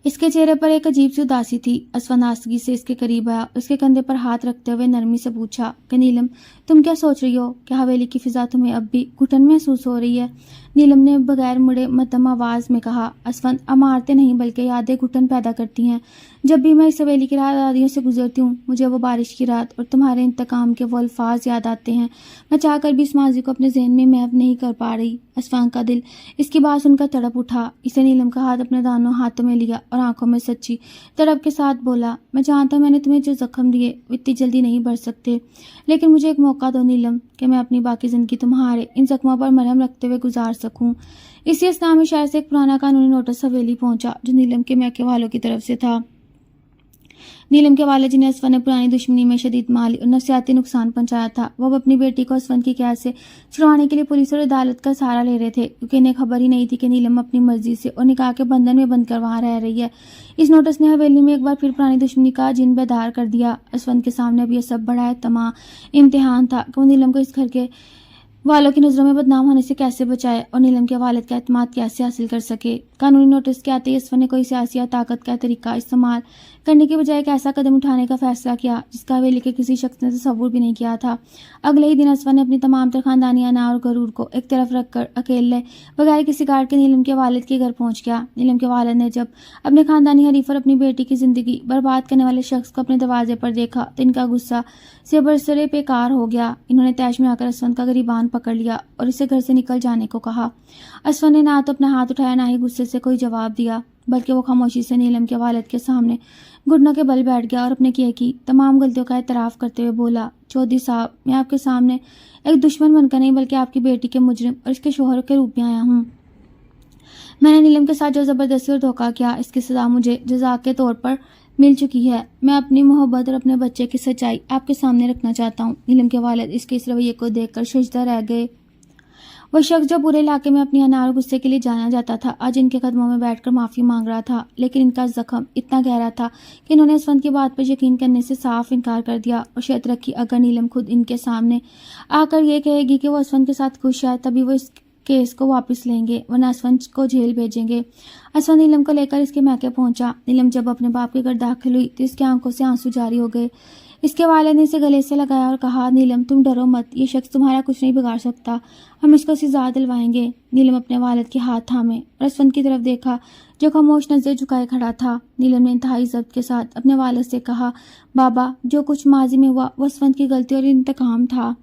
Speaker 1: اس کے چہرے پر ایک عجیب سی اداسی تھی۔ اسفند آہستگی سے اس کے قریب آیا اور اس کے کندھے پر ہاتھ رکھتے ہوئے نرمی سے پوچھا کہ نیلم، تم کیا سوچ رہی ہو؟ کیا حویلی کی فضا تمہیں اب بھی گھٹن محسوس ہو رہی ہے؟ نیلم نے بغیر مڑے مدھم آواز میں کہا۔ اسفند، عمارتیں نہیں بلکہ یادیں گھٹن پیدا کرتی ہیں۔ جب بھی میں اس حویلی کی رادیوں سے گزرتی ہوں، مجھے وہ بارش کی رات اور تمہارے انتقام کے وہ الفاظ یاد آتے ہیں۔ میں چاہ کر بھی اس ماضی کو اپنے ذہن میں محو نہیں کر پا رہی۔ اسفند کا دل اس کی بات سن کر تڑپ اٹھا۔ اسے نیلم کا ہاتھ اپنے دونوں ہاتھوں میں لیا اور آنکھوں میں سچی تڑپ کے ساتھ بولا، میں جانتا ہوں میں نے تمہیں جو زخم دیے وہ اتنی جلدی نہیں بھر سکتے، لیکن مجھے ایک موقع دو نیلم کہ میں اپنی باقی زندگی تمہارے ان زخموں پر مرہم رکھتے ہوئے گزار سکوں۔ اسی اثنا میں شہر سے ایک پرانا قانونی نوٹس حویلی پہنچا جو نیلم کے میکے والوں کی طرف سے تھا۔ نیلم کے والد جنہیں اسفند نے پرانی دشمنی میں شدید مالی اور نفسیاتی نقصان پہنچایا تھا، وہ اب اپنی بیٹی کو اسفند کی قید سے چھڑوانے کے لیے پولیس اور عدالت کا سہارا لے رہے تھے، کیونکہ انہیں خبر ہی نہیں تھی کہ نیلم اپنی مرضی سے اور نکاح کے بندھن میں بند کر وہاں رہ رہی ہے۔ اس نوٹس نے حویلی میں ایک بار پھر پرانی دشمنی کا جن بیدار کر دیا۔ اسفند کے سامنے اب یہ سب بڑا امتحان تھا کہ وہ نیلم کو اس گھر کے والوں کی نظروں میں بدنام ہونے سے کیسے بچائے اور نیلم کے والد کا اعتماد کیسے حاصل کر سکے۔ قانونی نوٹس کے آتے ہی اسفند نے کوئی سیاسی یا طاقت کا طریقہ استعمال کرنے کے بجائے ایک ایسا قدم اٹھانے کا فیصلہ کیا جس کا حویلی کے کسی شخص نے تصور بھی نہیں کیا تھا۔ اگلے ہی دن اسفند نے اپنی تمام تر خاندانی انا اور غرور کو ایک طرف رکھ کر اکیلے بغیر کسی گارڈ کے نیلم کے والد کے گھر پہنچ گیا۔ نیلم کے والد نے جب اپنے خاندانی حریف اور اپنی بیٹی کی زندگی برباد کرنے والے شخص کو اپنے دروازے پر دیکھا تو ان کا غصہ سے برسرے پیکار ہو گیا۔ انہوں نے تیش میں آ کر اسفند کا گریبان پکڑ لیا اور اسے گھر سے نکل جانے کو کہا۔ اسفند نے نہ تو اپنا ہاتھ اٹھایا نہ ہی غصے سے کوئی جواب دیا، بلکہ وہ خاموشی سے نیلم کے والد کے سامنے گھٹنوں کے بل بیٹھ گیا اور اپنے کیے کی تمام غلطیوں کا اعتراف کرتے ہوئے بولا، چودھری صاحب، میں آپ کے سامنے ایک دشمن بن کر نہیں بلکہ آپ کی بیٹی کے مجرم اور اس کے شوہر کے روپ میں آیا ہوں۔ میں نے نیلم کے ساتھ جو زبردستی اور دھوکہ کیا، اس کی سزا مجھے جزا کے طور پر مل چکی ہے۔ میں اپنی محبت اور اپنے بچے کی سچائی آپ کے سامنے رکھنا چاہتا ہوں۔ نیلم کے والد اس کے اس رویے کو دیکھ کر ششدر رہ گئے۔ وہ شخص جو پورے علاقے میں اپنی انا اور غصے کے لیے جانا جاتا تھا، آج ان کے قدموں میں بیٹھ کر معافی مانگ رہا تھا، لیکن ان کا زخم اتنا گہرا تھا کہ انہوں نے اسفند کی بات پر یقین کرنے سے صاف انکار کر دیا اور شرط رکھی اگر نیلم خود ان کے سامنے آ کر یہ کہے گی کہ وہ اسفند کے ساتھ خوش ہے، تبھی وہ केस को वापस लेंगे वरना असफन को जेल भेजेंगे। असफन नीलम को लेकर इसके मैके पहुंचा। नीलम जब अपने बाप के घर दाखिल हुई तो इसकी आंखों से आंसू जारी हो गए। इसके वालिद ने इसे गले से लगाया और कहा, नीलम तुम डरो मत, ये शख्स तुम्हारा कुछ नहीं बिगाड़ सकता, हम इसको सजा दिलवाएंगे। नीलम अपने वालिद के हाथ थामे और असफन की तरफ देखा जो खामोश नजर झुकाए खड़ा था। नीलम ने इंतहाई ज़ब्त के साथ अपने वालिद से कहा, बाबा जो कुछ माजी में हुआ वो असफन की गलती और इंतकाम था,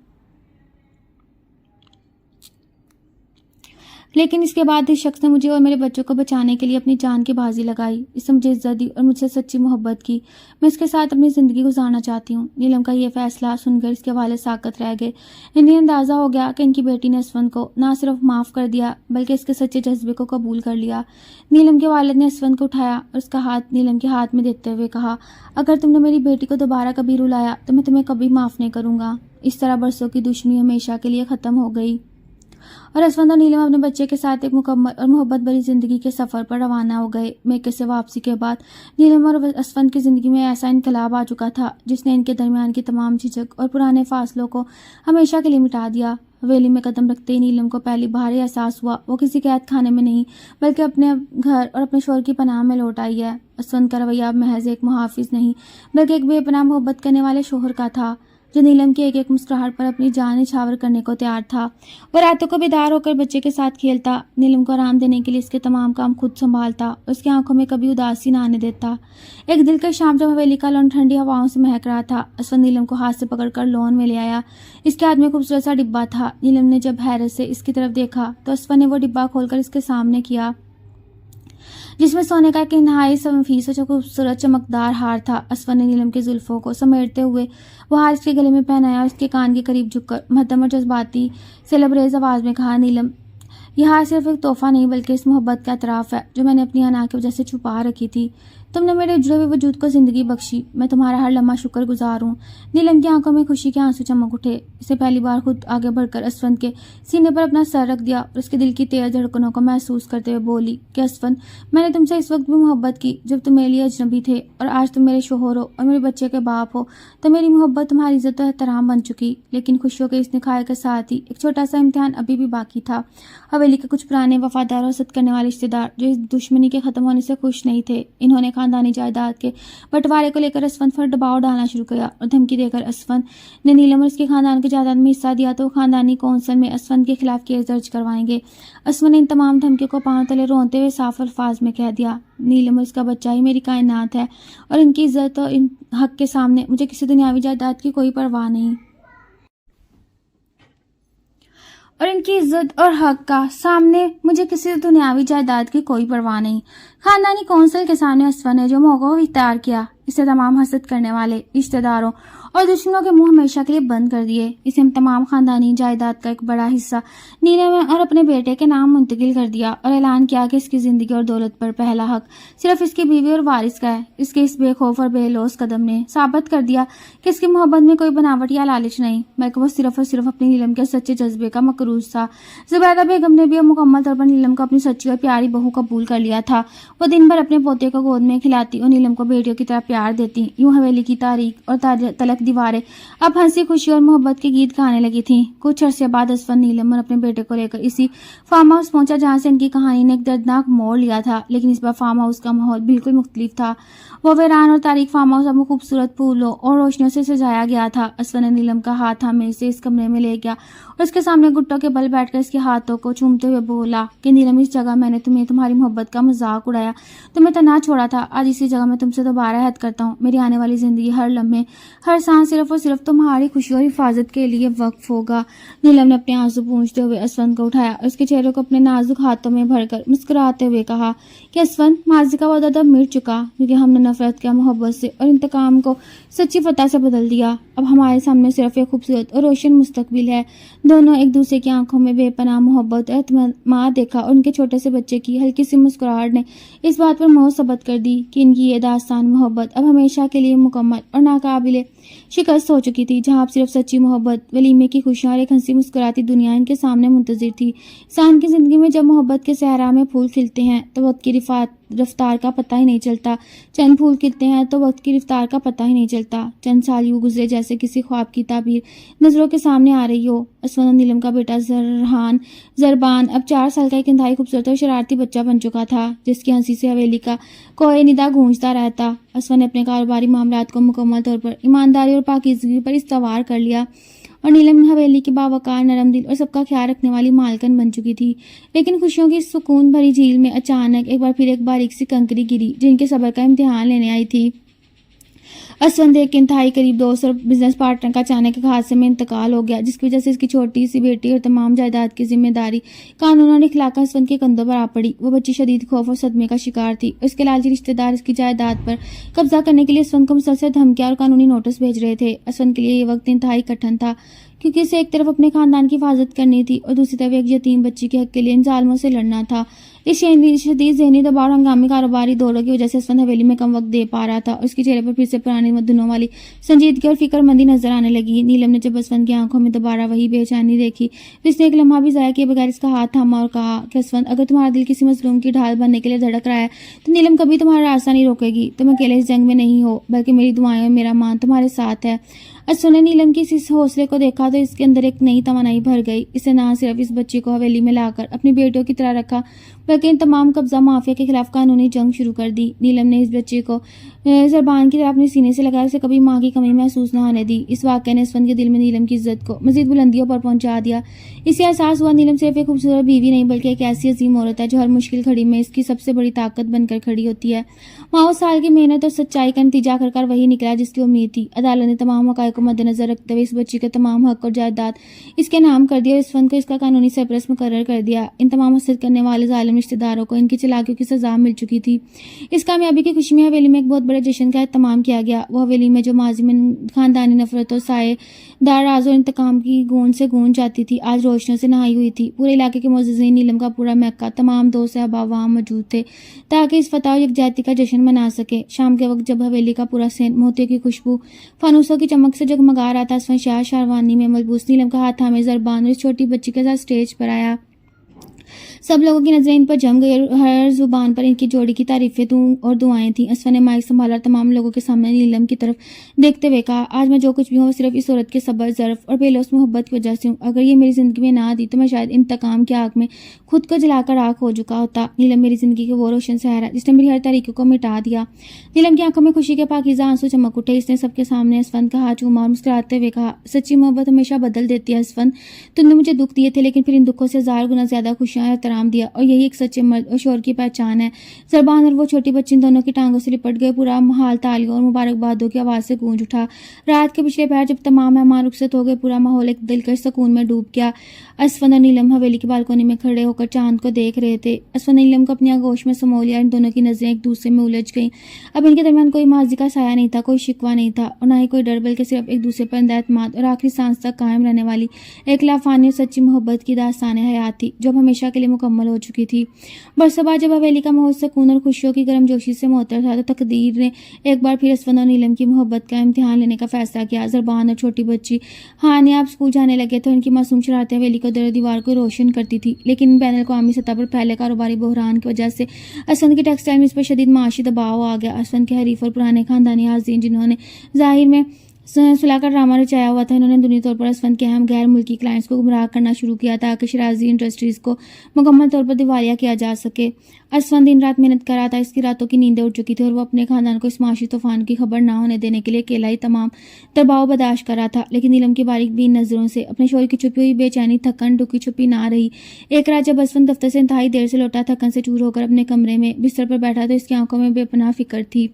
Speaker 1: लेकिन इसके बाद इस शख्स ने मुझे और मेरे बच्चों को बचाने के लिए अपनी जान की बाजी लगाई। इसने मुझे इज्जत दी और मुझसे सच्ची मोहब्बत की। मैं इसके साथ अपनी ज़िंदगी गुजारना चाहती हूँ। नीलम का ये फैसला सुनकर इसके वालिद साकत रह गए। इन्हें अंदाज़ा हो गया कि इनकी बेटी ने असफन को ना सिर्फ माफ़ कर दिया बल्कि इसके सच्चे जज्बे को कबूल कर लिया। नीलम के वालिद ने असफन को उठाया और उसका हाथ नीलम के हाथ में देते हुए कहा, अगर तुमने मेरी बेटी को दोबारा कभी रुलाया तो मैं तुम्हें कभी माफ़ नहीं करूँगा। इस तरह बरसों की दुश्मनी हमेशा के लिए ख़त्म हो गई और असफन और नीलम अपने बच्चे के साथ एक मुकम्मल और मोहब्बत भरी जिंदगी के सफर पर रवाना हो गए। मेके से वापसी के बाद नीलम और असफन की जिंदगी में ऐसा इनकलाब आ चुका था जिसने इनके दरमियान की तमाम झिझक और पुराने फासलों को हमेशा के लिए मिटा दिया। हवेली में कदम रखते ही नीलम को पहली बार एहसास हुआ वो किसी कैद खाने में नहीं बल्कि अपने घर और अपने शोहर की पनाह में लौट आई है। असफन का रवैया अब महज एक मुहाफिज नहीं बल्कि एक बेपनाह मोहब्बत करने वाले शोहर का था जो नीलम की एक एक मुस्कुराहट पर अपनी जान निछावर करने को तैयार था। वो रातों को बेदार होकर बच्चे के साथ खेलता, नीलम को आराम देने के लिए इसके तमाम काम खुद संभालता और उसकी आंखों में कभी उदासी ना आने देता। एक दिलकश शाम जब हवेली का लॉन ठंडी हवाओं से महक रहा था, असफन नीलम को हाथ से पकड़कर लॉन में ले आया। इसके हाथ में खूबसूरत सा डिब्बा था। नीलम ने जब हैरत से इसकी तरफ देखा तो असफन ने वो डिब्बा खोलकर इसके सामने किया जिसमें सोने का एक इंतहाई नफीस और खूबसूरत चमकदार हार था। असफन ने नीलम के जुल्फों को समेटते हुए वो हार इसके गले में पहनाया और इसके कान के करीब झुककर महत्म और जज्बाती से लबरेज आवाज़ में कहा, नीलम यह हार सिर्फ एक तोहफा नहीं बल्कि इस मोहब्बत का एतराफ़ है जो मैंने अपनी अना की वजह से छुपा रखी थी। तुमने मेरे उजड़े हुए वजूद को जिंदगी बख्शी, मैं तुम्हारा हर लम्हा शुक्रगुजार हूँ। नीलम की आंखों में खुशी के आंसू चमक उठे। इसे पहली बार खुद आगे बढ़कर असफन के सीने पर अपना सर रख दिया और उसके दिल की तेज धड़कनों को महसूस करते हुए बोली कि असफन, मैंने तुमसे इस वक्त भी मोहब्बत की जब तुम मेरे लिए अजनबी थे और आज तुम मेरे शोहर हो और मेरे बच्चे के बाप हो तो मेरी मोहब्बत तुम्हारी इज्जत और एहतराम बन चुकी। लेकिन खुशियों के इस निखार के साथ ही एक छोटा सा इम्तिहान अभी भी बाकी था। हवेली के कुछ पुराने वफादार और सद करने वाले रिश्तेदार जो इस दुश्मनी के खत्म होने से खुश नहीं थे, इन्होंने खानदानी जायदाद के बंटवारे को लेकर असफन पर दबाव डालना शुरू किया और धमकी देकर असफन ने नीलम और इसके खानदान के जायदाद में हिस्सा दिया तो खानदानी कौंसल में असफन के खिलाफ केस दर्ज करवाएंगे। असफन ने इन तमाम धमकियों को पांव तले रोनते हुए साफ अल्फाज में कह दिया, नीलम और इसका बच्चा ही मेरी कायनात है और इनकी इज्जत और इन हक के सामने मुझे किसी दुनियावी जायदाद की कोई परवाह नहीं। और इनकी इज्जत और हक का सामने मुझे किसी दुनियावी जायदाद की कोई परवाह नहीं। खानदानी कौंसल के सामने असफन ने जो मौका इख्तियार किया, इससे तमाम हसद करने वाले रिश्तेदारों और दुश्मनों के मुंह हमेशा के लिए बंद कर दिए। इसे हम तमाम खानदानी जायदाद का एक बड़ा हिस्सा नीलम और अपने बेटे के नाम मुंतकिल कर दिया और ऐलान किया कि इसकी जिंदगी और दौलत पर पहला हक सिर्फ इसकी बीवी और वारिस का है। इसके इस बेखौफ और बेलौस कदम ने साबित कर दिया कि इसकी मोहब्बत में कोई बनावट या लालच नहीं बल्कि वो सिर्फ और सिर्फ अपनी नीलम के सच्चे जज्बे का मकरूज था। जुबैदा बेगम ने भी अब मुकम्मल तौर पर नीलम को अपनी सच्ची और प्यारी बहू कबूल कर लिया था। वो दिन भर अपने पोते को गोद में खिलाती और नीलम को बेटियों की तरह प्यार देती। यूं हवेली की तारीख और तलक दीवारें अब हंसी खुशी और मोहब्बत के गीत गाने लगी थीं। कुछ अरसे बाद असफन नीलम और अपने बेटे को लेकर इसी फार्म हाउस पहुंचा जहां से इनकी कहानी ने एक दर्दनाक मोड़ लिया था। लेकिन इस बार फार्म हाउस का माहौल बिल्कुल मुख्तलिफ था। वो वीरान और तारीख फार्म हाउस अब खूबसूरत फूलों और रोशनियों से सजाया गया था। असफन ने नीलम का हाथ थामे से इस कमरे में ले गया और उसके सामने घुट्टों के बल बैठकर इसके हाथों को चूमते हुए बोला कि नीलम, इस जगह मैंने तुम्हें तुम्हारी मोहब्बत का मजाक उड़ाया, तुम्हें तना छोड़ा था। आज इसी जगह मैं तुमसे दोबारा अहद करता हूँ, मेरी आने वाली जिंदगी हर लम्हे हर सांस सिर्फ और सिर्फ तुम्हारी खुशी और हिफाजत के लिए वक्फ होगा। नीलम ने अपने आंसू पूंछते हुए असफन को उठाया और उसके चेहरे को अपने नाजुक हाथों में भरकर मुस्कुराते हुए कहा कि असफन, माजी का वो दर्द मिट चुका क्योंकि हमने नफरत के मोहब्बत से और इंतकाम को सच्ची फतह से बदल दिया। अब हमारे सामने सिर्फ एक खूबसूरत और रोशन मुस्तकबिल है। दोनों एक दूसरे की आंखों में बेपनाह मोहब्बत और एतमाद देखा और उनके छोटे से बच्चे की हल्की सी मुस्कुराहट ने इस बात पर मोहर सबत कर दी कि इनकी ये दास्तान मोहब्बत मोहब्बत अब हमेशा के लिए मुकम्मल और नाकाबिले शिकस्त हो चुकी थी, जहाँ अब सिर्फ सच्ची मोहब्बत, वलीमे की खुशियाँ और एक हंसी मुस्कुराती दुनिया इनके सामने मुंतजिर थी। इंसान की ज़िंदगी में जब मोहब्बत के सहरा में फूल खिलते हैं तो वक्त की रफ्तार का पता ही नहीं चलता। चंद फूल खिलते हैं तो वक्त की रफ्तार का पता ही नहीं चलता। चंद साल यूं गुजरे जैसे किसी ख्वाब की ताबीर नजरों के सामने आ रही हो। असफन और नीलम का बेटा जरबान अब 4 साल का एक इंतहाई खूबसूरत और शरारती बच्चा बन चुका था, जिसकी हंसी से हवेली का कोई निदा गूंजता रहता। असफन ने अपने कारोबारी मामलात को मुकम्मल तौर पर ईमानदारी और पाकीज़गी पर इस्तवार कर लिया और नीलम हवेली की बावकार, नरम दिल और सबका ख्याल रखने वाली मालकन बन चुकी थी। लेकिन खुशियों की सुकून भरी झील में अचानक एक बार फिर एक बारीक सी कंकरी गिरी, जिनके सब्र का इम्तिहान लेने आई थी। असफन के इंतहाई करीब दोस्त और बिजनेस पार्टनर का अचानक एक हादसे में इंतकाल हो गया, जिसकी वजह से इसकी छोटी सी बेटी और तमाम जायदाद की जिम्मेदारी कानून और इखलाक असफन के कंधों पर आ पड़ी। वो बच्ची शदीद खौफ और सदमे का शिकार थी। उसके लालची रिश्तेदार इसकी जायदाद पर कब्जा करने के लिए असफन को मुसलसल धमकियां और कानूनी नोटिस भेज रहे थे। असफन के लिए ये वक्त इंतहाई कठिन था, क्योंकि इसे एक तरफ अपने खानदान की हिफाजत करनी थी और दूसरी तरफ एक यतीम बच्ची के हक के लिए इन जालिमों से लड़ना था। इस शदीद ज़हनी दबाव और हंगामी कारोबारी दौरों की वजह से असफन हवेली में कम वक्त दे पा रहा था और उसके चेहरे पर फिर से पुरानी दिनों वाली संजीदगी और फिक्रमंदी नजर आने लगी। नीलम ने जब असफन की आंखों में दोबारा वही बेचैनी देखी तो इसने एक लम्हा भी ज़ाया किए बगैर इसका हाथ थामा और कहा कि असफन, अगर तुम्हारा दिल किसी मजलूम की ढाल बनने के लिए धड़क रहा है तो नीलम कभी तुम्हारा रास्ता नहीं रोकेगी। तुम अकेले इस जंग में नहीं हो, बल्कि मेरी दुआएं और मेरा मान तुम्हारे साथ है। असफन ने नीलम की इस हौसले को देखा तो इसके अंदर एक नई तमन्नाई भर गई। इसे ना सिर्फ इस बच्ची को हवेली में लाकर अपनी बेटियों की तरह रखा, बल्कि इन तमाम कब्जा माफिया के खिलाफ कानूनी जंग शुरू कर दी। नीलम ने इस बच्चे को जरबान की तरह अपने सीने से लगाया, उसे कभी माँ की कमी महसूस न होने दी। इस वाक़े ने असफन के दिल में नीलम की इज्जत को मजीद बुलंदियों पर पहुंचा दिया। इसे एहसास हुआ नीलम सिर्फ एक खूबसूरत बीवी नहीं, बल्कि एक ऐसी अजीम औरत है जो हर मुश्किल घड़ी में इसकी सबसे बड़ी ताकत बनकर खड़ी होती है। माओ साल की मेहनत और सच्चाई का नतीजा कर वही निकला जिसकी उम्मीद थी। अदालत ने तमाम हक़ाइक़ को मद्देनजर रखते हुए इस बच्ची के तमाम हक और जायदाद इसके नाम कर दिया और इस फंड को इसका कानूनी सरपरस्त मुकर्रर कर दिया। इन तमाम हसद करने वाले जालिम रिश्तेदारों को इनकी चालाकियों की सजा मिल चुकी थी। इस कामयाबी की खुशी में हवेली में एक बहुत बड़े जश्न का एहतमाम किया गया। वो हवेली में जो माजी में खानदानी नफरतों, सायेदार राज और इंतकाम की गूंज से गूंज जाती थी, आज रोशनियों से नहाई हुई थी। पूरे इलाके के मुअज़्ज़िज़ीन, नीलम का पूरा महका, तमाम दोस्त अहबाब वहाँ मौजूद थे ताकि इस फतह और यकजहती का जश्न मना सके। शाम के वक्त जब हवेली का पूरा सेन मोतियों की खुशबू, फानूसों की चमक से जगमगा रहा था, असफन शाह शारवानी में मलबूस नीलम का हाथ थामे जरबान और इस छोटी बच्ची के साथ स्टेज पर आया। सब लोगों की नजरें इन पर जम गई और हर जुबान पर इनकी जोड़ी की तारीफें और दुआएं थीं। असफन ने माइक संभाला, तमाम लोगों के सामने नीलम की तरफ देखते हुए कहा, आज मैं जो कुछ भी हूँ सिर्फ इस औरत के सब्र, ज़र्फ और बेलौस मोहब्बत की वजह से हूँ। अगर ये मेरी जिंदगी में ना दी तो मैं शायद इंतकाम की आग में खुद को जलाकर राख हो चुका होता। नीलम मेरी जिंदगी के वो रोशन सहरा जिसने मेरी हर तरीके को मिटा दिया। नीलम की आंखों में खुशी के पाकीज़ा आंसू चमक उठे। इसने सबके सामने असफन का हाथ चूमा और मुस्कुराते हुए कहा, सच्ची मोहब्बत हमेशा बदल देती है असफन। तुमने मुझे दुख दिए थे, लेकिन फिर इन दुखों से 1000 गुना ज्यादा खुशियां और एहतराम दिया, और यही एक सच्चे मर्द और शोर की पहचान है। जरबान और वो छोटी बच्ची दोनों की टांगों से लिपट गए। पूरा माहौल तालियों और मुबारकबादों की आवाज से गूंज उठा। रात के पिछले पहर जब तमाम मेहमान रुखसत हो गए, पूरा माहौल एक दिलकश सुकून में डूब गया। असफन और नीलम हवेली की बालकोनी में खड़े होकर चांद को देख रहे थे। असफन ने नीलम को अपनी आगोश में समो लिया। इन दोनों की नजरें एक दूसरे में उलझ गईं। अब इनके दरमियान कोई माजी का साया नहीं था, कोई शिकवा नहीं था और ना ही कोई डर, बल्कि सिर्फ एक दूसरे पर एतमाद और आखिरी सांस तक कायम रहने वाली एक लाफानी और सच्ची मोहब्बत की दास्तान हयात थी, जो अब हमेशा के लिए मुकम्मल हो चुकी थी। बरसों जब हवेली का माहौल सुकून और खुशियों की गर्मजोशी से मुअत्तर था, तो तकदीर ने एक बार फिर असफन और नीलम की मोहब्बत का इम्तिहान लेने का फैसला किया। जरबान और छोटी बच्ची हानिया अब स्कूल जाने लगे थे। उनकी मासूम शरारतें हवेली को दर दीवार को रोशन करती थी, लेकिन बैनुल अक़वामी सतह पर फैले कारोबारी बहरान की वजह से असफन की टेक्सटाइल में इस पर शदीद माशी दबाव आ गया। असफन के हरीफ और पुराने खानदानी हाज़रीन, जिन्होंने जाहिर में सुलह का ड्रामा रचाया हुआ था, इन्होंने दुनिया तौर पर असफन के अहम गैर मुल्की क्लाइंट्स को गुमराह करना शुरू किया ताकि शराजी इंडस्ट्रीज को मुकम्मल तौर पर दिवालिया किया जा सके। असफन दिन रात मेहनत कर रहा था, इसकी रातों की नींदें उड़ चुकी थी और वो अपने खानदान को इस माशी तूफान की खबर ना होने देने के लिए अकेला ही तमाम दबाव बर्दाश्त कर रहा था। लेकिन नीलम की बारीक बीन नजरों से अपने शोर की छुपी हुई बेचैनी, थकन डुकी छुपी ना रही। एक रात जब असफन दफ्तर से इंतहाई देर से लौटा, थकन से चूर होकर अपने कमरे में बिस्तर पर बैठा, तो इसकी आंखों में बेपनाह फिक्र थी।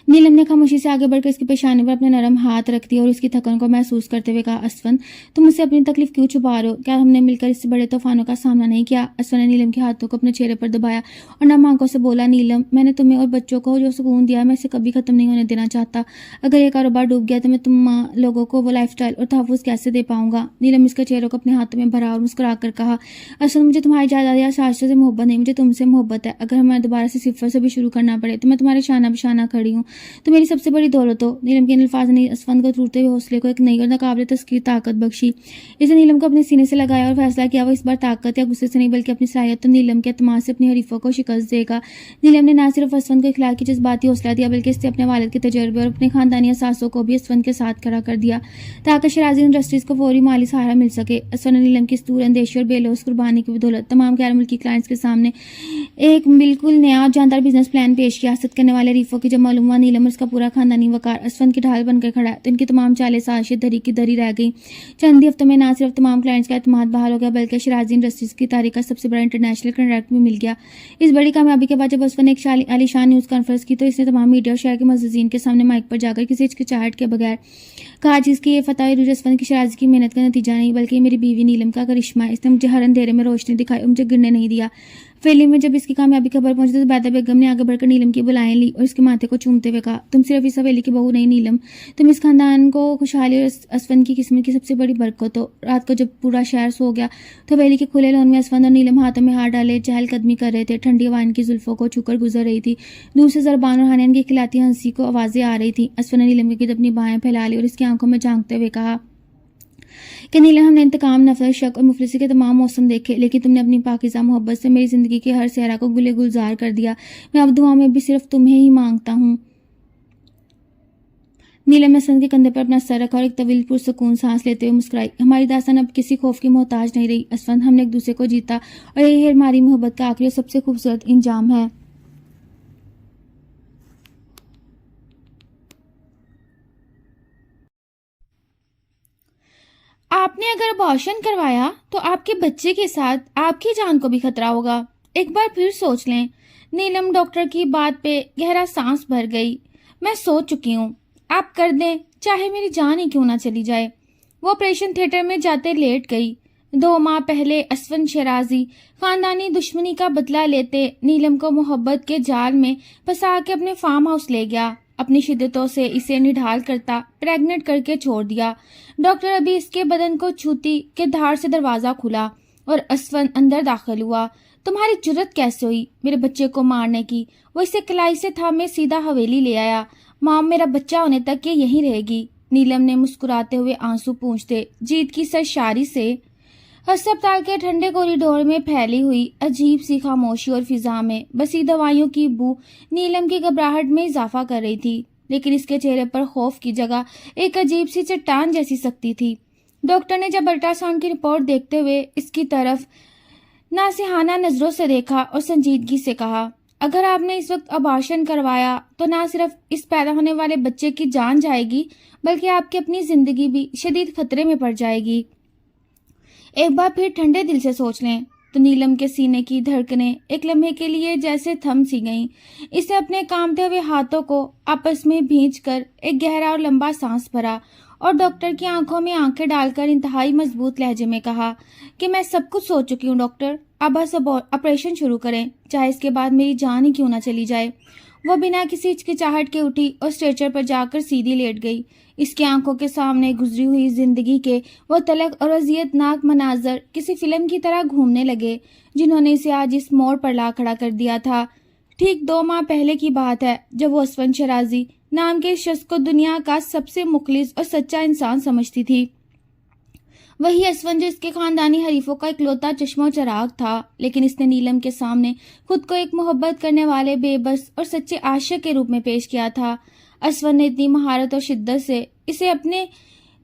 Speaker 1: नीलम ने खामोशी से आगे बढ़कर इसकी पेशानी पर अपने नरम हाथ रख दिया और उसकी थकन को महसूस करते हुए कहा, असफन, तुम मुझसे अपनी तकलीफ क्यों छुपा रहे हो? क्या हमने मिलकर इससे बड़े तूफानों का सामना नहीं किया? असफन ने नीलम के हाथों को अपने चेहरे पर दबाया और नम आंखों से बोला, नीलम, मैंने तुम्हें और बच्चों को जो सुकून दिया, मैं इसे कभी खत्म नहीं होने देना चाहता। अगर ये कारोबार डूब गया तो मैं तुम लोगों को वो लाइफस्टाइल और तहफ़्फ़ुज़ कैसे दे पाऊंगा? नीलम इसके चेहरे को अपने हाथों में भरा और मुस्कुरा कर कहा, असफन, मुझे तुम्हारी जायदाद या साजिशों से मोहब्बत नहीं, मुझे तुमसे मोहब्बत है। अगर हमें दोबारा से सिफर से भी शुरू करना पड़े तो मैं तुम्हारे शाना बशाना खर्च खड़ी हूँ तो मेरी सबसे बड़ी दौलत हो। नीलम के इन अल्फाज ने असफंद को टूटते हुए हौसले को एक नई और नाकाबिले तस्कीर ताकत बख्शी। इसे नीलम को अपने सीने से लगाया और फैसला किया वो इस बार ताकत या गुस्से से नहीं बल्कि अपनी सलाहियत तो नीलम के एतमाद से अपनी हरीफों को शिकस्त देगा। नीलम ने न सिर्फ असफंद को इखलाक की जज्बाती हौसला दिया बल्कि इससे अपने वालिद के तजर्बे और अपने खानदानी असासों को भी असफंद के साथ खड़ा कर दिया ताकि शराजी इंडस्ट्रीज को फौरी माली सहारा मिल सके। असफंद ने नीलम की इस दूर अंदेशी और बेलौस कुर्बानी की बदौलत तमाम गैर मुल्की क्लाइंट्स के सामने एक बिल्कुल नया और जानदार बिजनेस प्लान पेश किया। हसद करने वाले हरीफों की जब मालूम हुआ नीलम और उसका पूरा खानदानी वकार असफंद की ढाल बनकर खड़ा है तो इनकी तमाम चालें साजिशें धरी की धरी रह गई। चंद ही हफ्तों में न सिर्फ तमाम क्लाइंट्स का एतमाद बहाल हो गया बल्कि शराजी इंडस्ट्रीज की तारीख का सबसे बड़ा इंटरनेशनल कॉन्ट्रैक्ट भी मिल गया। इस बड़ी कामयाबी के बाद जब असफंद ने एक आलीशान न्यूज़ कॉन्फ्रेंस की तो इसने तमाम मीडिया और शहर के मुअज़्ज़िज़ीन के सामने माइक पर जाकर किसी हिचकिचाहट के बगैर कहा जिसकी ये फतह असफंद की शराजी की मेहनत का नतीजा नहीं बल्कि मेरी बीवी नीलम का करिश्मा है। इसने मुझे हर अंधेरे में रोशनी दिखाई और मुझे गिरने नहीं दिया। फिल्म में जब इसकी कामयाबी खबर पहुंची तो ज़ुबैदा बेगम ने आगे बढ़कर नीलम की बुलाएं ली और इसके माथे को चूमते हुए कहा, तुम सिर्फ इस हवेली की बहू नहीं नीलम, तुम इस खानदान को खुशहाली और असफंद की किस्मत की सबसे बड़ी बरकत हो। रात को जब पूरा शहर सो गया तो हवेली के खुले लॉन में असफंद और नीलम हाथों में हाथ डाले चहलकदमी कर रहे थे। ठंडी हवा इनकी जुल्फों को छूकर गुजर रही थी। दूर से जरबान और हानियान की खिलाती हंसी को आवाजें आ रही थी। असफंद ने नीलम के गिर्द अपनी बाहें फैला ली और इसकी आंखों में झांकते हुए कहा कि नीलम, हमने इंतकाम, नफरत, शक और मुफलिसी के तमाम मौसम देखे लेकिन तुमने अपनी पाकिज़ा मोहब्बत से मेरी जिंदगी के हर सहरा को गुले गुलजार कर दिया। मैं अब दुआ में भी सिर्फ तुम्हें ही मांगता हूँ। नीलम ने असफंद के कंधे पर अपना सर रखा और एक तवील पुरसकून सांस लेते हुए मुस्कुराई। हमारी दास्तान अब किसी खौफ की मोहताज नहीं रही असफंद, हमने एक दूसरे को जीता और यही हमारी मोहब्बत का आखिरी और सबसे खूबसूरत इंजाम है। आपने अगर अबॉर्शन करवाया तो आपके बच्चे के साथ आपकी जान को भी खतरा होगा। एक बार फिर सोच लें। नीलम डॉक्टर की बात पे गहरा सांस भर गई। मैं सोच चुकी हूँ, आप कर दें, चाहे मेरी जान ही क्यों ना चली जाए। वो ऑपरेशन थिएटर में जाते लेट गई। 2 माह पहले असफंद शराजी खानदानी दुश्मनी का बदला लेते नीलम को मोहब्बत के जाल में फंसा के अपने फार्म हाउस ले गया। अपनी शिद्दतों से इसे निढाल करता प्रेग्नेंट करके छोड़ दिया। डॉक्टर अभी इसके बदन को छूती के धार से दरवाजा खुला और असफंद अंदर दाखिल हुआ। तुम्हारी जुर्रत कैसे हुई मेरे बच्चे को मारने की? वो इसे कलाई से थामे सीधा हवेली ले आया। माम, मेरा बच्चा होने तक ये यहीं रहेगी। नीलम ने मुस्कुराते हुए आंसू पूंछते जीत की सरशारी से। अस्पताल के ठंडे कॉरिडोर में फैली हुई अजीब सी खामोशी और फिजा में बसी दवाइयों की बू नीलम की घबराहट में इजाफा कर रही थी, लेकिन इसके चेहरे पर खौफ की जगह एक अजीब सी चट्टान जैसी सख्ती थी। डॉक्टर ने जब अल्ट्रासाउंड की रिपोर्ट देखते हुए इसकी तरफ नासिहाना नजरों से देखा और संजीदगी से कहा, अगर आपने इस वक्त अबॉर्शन करवाया तो न सिर्फ इस पैदा होने वाले बच्चे की जान जाएगी बल्कि आपकी अपनी जिंदगी भी शदीद खतरे में पड़ जाएगी। एक बार फिर ठंडे दिल से सोच लें। तो नीलम के सीने की धड़कनें एक लम्हे के लिए जैसे थम सी गईं। इसने अपने कांपते हुए हाथों को आपस में भींचकर एक गहरा और लंबा सांस भरा और डॉक्टर की आंखों में आंखें डालकर इंतहाई मजबूत लहजे में कहा कि मैं सब कुछ सोच चुकी हूँ डॉक्टर, अब बस ऑपरेशन शुरू करें, चाहे इसके बाद मेरी जान ही क्यों ना चली जाए। वो बिना किसी हिचकिचाहट के उठी और स्ट्रेचर पर जाकर सीधी लेट गई। इसकी आंखों के सामने गुजरी हुई जिंदगी के वो तलख और अजियतनाक मनाजर किसी फिल्म की तरह घूमने लगे जिन्होंने इसे आज इस मोड़ पर ला खड़ा कर दिया था। ठीक 2 माह पहले की बात है जब वो असफंद शराजी नाम के शख्स को दुनिया का सबसे मुखलिस और सच्चा इंसान समझती थी। वही असफंद जो इसके खानदानी हरीफों का इकलौता चश्मो चिराग था, लेकिन इसने नीलम के सामने खुद को एक मोहब्बत करने वाले बेबस और सच्चे आशिक के रूप में पेश किया था। असफंद ने इतनी महारत और शिद्दत से इसे अपने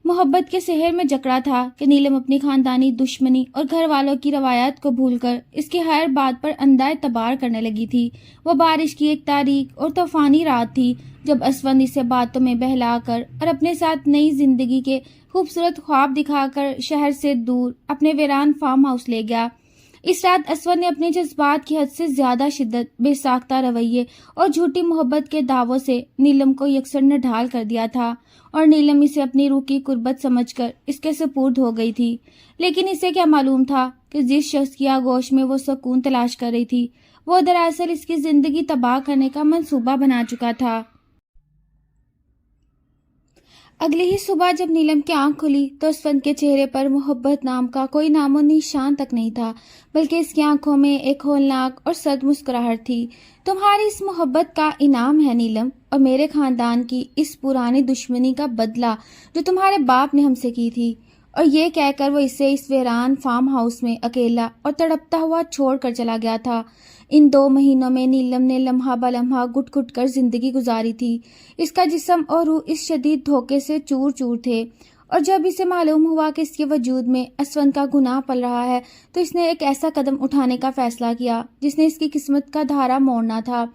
Speaker 1: मोहब्बत के शहर में जकड़ा था कि नीलम अपनी खानदानी दुश्मनी और घर वालों की रवायत को भूलकर इसकी हर बात पर अंदाए तबार करने लगी थी। वो बारिश की एक तारीख और तूफानी रात थी जब असफंद इसे बातों में बहलाकर और अपने साथ नई जिंदगी के खूबसूरत ख्वाब दिखाकर शहर से दूर अपने वीरान फार्म हाउस ले गया। इस रात असफंद ने अपने जज्बात की हद से ज्यादा शिद्दत, बेसाख्ता रवैये और झूठी मोहब्बत के दावों से नीलम को यकसर निढाल कर दिया था और नीलम इसे अपनी रूह की कुर्बत समझकर इसके सुपुर्द हो गई थी। लेकिन इसे क्या मालूम था कि जिस शख्स की आगोश में वो सुकून तलाश कर रही थी वो दरअसल इसकी जिंदगी तबाह करने का मंसूबा बना चुका था। اگلی ہی صبح جب نیلم کی آنکھ کھلی تو اسفند کے چہرے پر محبت نام کا کوئی نام و نشان تک نہیں تھا، بلکہ اس کی آنکھوں میں ایک ہولناک اور سرد مسکراہٹ تھی۔ تمہاری اس محبت کا انعام ہے نیلم، اور میرے خاندان کی اس پرانی دشمنی کا بدلہ جو تمہارے باپ نے ہم سے کی تھی۔ اور یہ کہہ کر وہ اسے اس ویران فارم ہاؤس میں اکیلا اور تڑپتا ہوا چھوڑ کر چلا گیا تھا۔ ان 2 مہینوں میں نیلم نے لمحہ بلمحہ گٹ گٹ کر زندگی گزاری تھی۔ اس کا جسم اور روح اس شدید دھوکے سے چور چور تھے، اور جب اسے معلوم ہوا کہ اس کے وجود میں اسفند کا گناہ پل رہا ہے تو اس نے ایک ایسا قدم اٹھانے کا فیصلہ کیا جس نے اس کی قسمت کا دھارا موڑنا تھا۔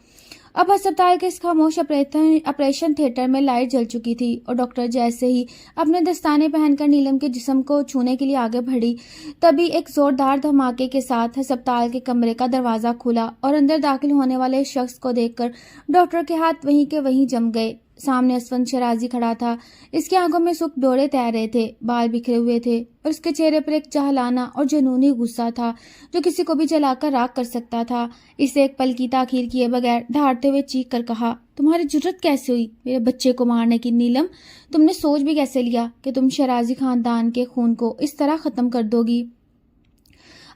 Speaker 1: اب ہسپتال کے اس خاموش آپریشن تھیٹر میں لائٹ جل چکی تھی، اور ڈاکٹر جیسے ہی اپنے دستانے پہن کر نیلم کے جسم کو چھونے کے لیے آگے بڑھی، تبھی ایک زوردار دھماکے کے ساتھ ہسپتال کے کمرے کا دروازہ کھلا اور اندر داخل ہونے والے شخص کو دیکھ کر ڈاکٹر کے ہاتھ وہیں کے وہیں جم گئے۔ سامنے اسفند شیرازی کھڑا تھا۔ اس کی آنکھوں میں سرخ ڈورے تیر رہے تھے، بال بکھرے ہوئے تھے، اور اس کے چہرے پر ایک جاہلانہ اور جنونی غصہ تھا جو کسی کو بھی جلا کر راکھ کر سکتا تھا۔ اسے ایک پل کی تاخیر کیے بغیر دھاڑتے ہوئے چیخ کر کہا، تمہاری جرت کیسے ہوئی میرے بچے کو مارنے کی نیلم؟ تم نے سوچ بھی کیسے لیا کہ تم شیرازی خاندان کے خون کو اس طرح ختم کر دو گی؟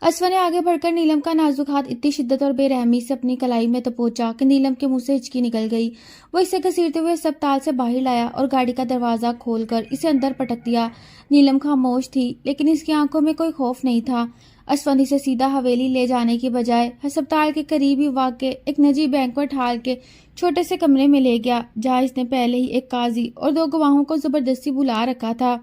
Speaker 1: اسفند نے آگے بڑھ کر نیلم کا نازک ہاتھ اتنی شدت اور بے رحمی سے اپنی کلائی میں دبوچا کہ نیلم کے منہ سے ہچکی نکل گئی۔ وہ اسے گھسیٹتے ہوئے ہسپتال سے باہر لایا اور گاڑی کا دروازہ کھول کر اسے اندر پٹک دیا۔ نیلم خاموش تھی، لیکن اس کی آنکھوں میں کوئی خوف نہیں تھا۔ اسفند اسے سیدھا حویلی لے جانے کی بجائے ہسپتال کے قریب ہی واقع ایک نجی بینکویٹ ہال کے چھوٹے سے کمرے میں لے گیا، جہاں اس نے پہلے ہی ایک قاضی اور 2 گواہوں کو زبردستی بلا رکھا تھا۔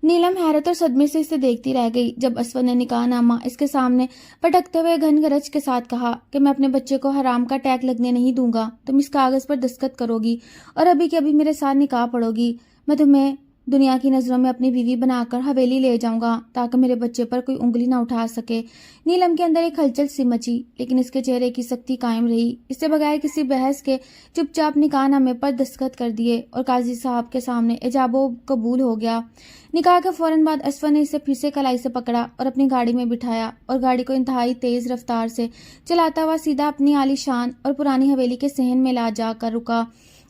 Speaker 1: نیلم حیرت اور صدمے سے اسے دیکھتی رہ گئی جب اسفند نے نکاح نامہ اس کے سامنے پٹکتے ہوئے گھن گرج کے ساتھ کہا کہ میں اپنے بچے کو حرام کا ٹیگ لگنے نہیں دوں گا۔ تم اس کاغذ پر دستخط کرو گی اور ابھی کے ابھی میرے ساتھ نکاح پڑھو گی۔ میں تمہیں دنیا کی نظروں میں اپنی بیوی بنا کر حویلی لے جاؤں گا تاکہ میرے بچے پر کوئی انگلی نہ اٹھا سکے۔ نیلم کے اندر ایک ہلچل سی مچی، لیکن اس کے چہرے کی سختی قائم رہی۔ اس سے بغیر کسی بحث کے چپ چاپ نکاح نامے پر دستخط کر دیے اور قاضی صاحب کے سامنے ایجاب و قبول ہو گیا۔ نکاح کے فوراً بعد اسفند نے اسے پھر سے کلائی سے پکڑا اور اپنی گاڑی میں بٹھایا، اور گاڑی کو انتہائی تیز رفتار سے چلاتا ہوا سیدھا اپنی عالی شان اور پرانی حویلی کے صحن میں لا جا کر رکا۔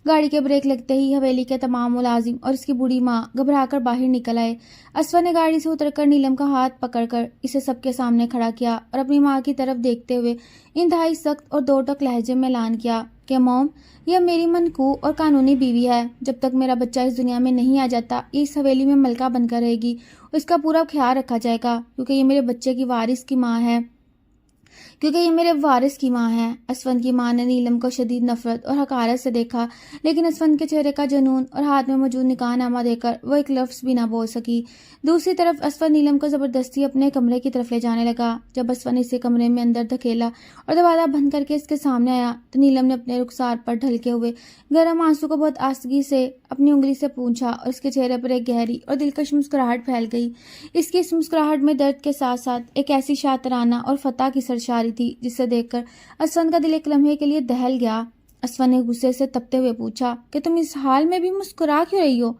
Speaker 1: گاڑی کے بریک لگتے ہی حویلی کے تمام ملازم اور اس کی بوڑھی ماں گھبرا کر باہر نکل آئے۔ اسفند نے گاڑی سے اتر کر نیلم کا ہاتھ پکڑ کر اسے سب کے سامنے کھڑا کیا اور اپنی ماں کی طرف دیکھتے ہوئے انتہائی سخت اور 2 ٹوک لہجے میں اعلان کیا کہ موم، یہ میری منقوع اور قانونی بیوی ہے۔ جب تک میرا بچہ اس دنیا میں نہیں آ جاتا یہ اس حویلی میں ملکہ بن کر رہے گی، اس کا پورا خیال رکھا جائے گا کیونکہ یہ میرے بچے کی وارث کی ماں ہے۔ اسفند کی ماں نے نیلم کو شدید نفرت اور حقارت سے دیکھا، لیکن اسفند کے چہرے کا جنون اور ہاتھ میں موجود نکاح نامہ دے کر وہ ایک لفظ بھی نہ بول سکی۔ دوسری طرف اسفند نیلم کو زبردستی اپنے کمرے کی طرف لے جانے لگا۔ جب اسفند اسے کمرے میں اندر دھکیلا اور دروازہ بند کر کے اس کے سامنے آیا تو نیلم نے اپنے رخسار پر ڈھلکے ہوئے گرم آنسو کو بہت آستگی سے اپنی انگلی سے پونچھا، اور اس کے چہرے پر ایک گہری اور دلکش مسکراہٹ پھیل گئی۔ اس کی اس مسکراہٹ میں درد کے ساتھ ساتھ ایک ایسی شاطرانہ اور فتح کی سرشاری تھی جسے دیکھ کر اسفند کا دل ایک لمحے کے لیے دہل گیا۔ اسفند نے غصے سے تپتے ہوئے پوچھا کہ تم اس حال میں بھی مسکرا کیوں رہی ہو؟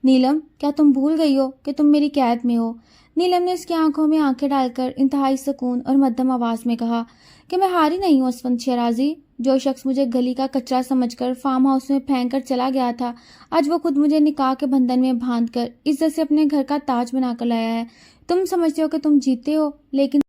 Speaker 1: نیلم، کیا تم بھول گئی ہو کہ تم میری قید میں ہو؟ نیلم نے اس کی آنکھوں میں آنکھیں ڈال کر انتہائی سکون اور مدھم آواز میں کہا کہ میں ہاری نہیں ہوں اسفند شیرازی۔ جو شخص مجھے گلی کا کچرا سمجھ کر فارم ہاؤس میں پھینک کر چلا گیا تھا، آج وہ خود مجھے نکاح کے بندھن میں باندھ کر عزت سے اپنے گھر کا تاج بنا کر لایا ہے۔ تم سمجھتے ہو کہ تم جیتے ہو، لیکن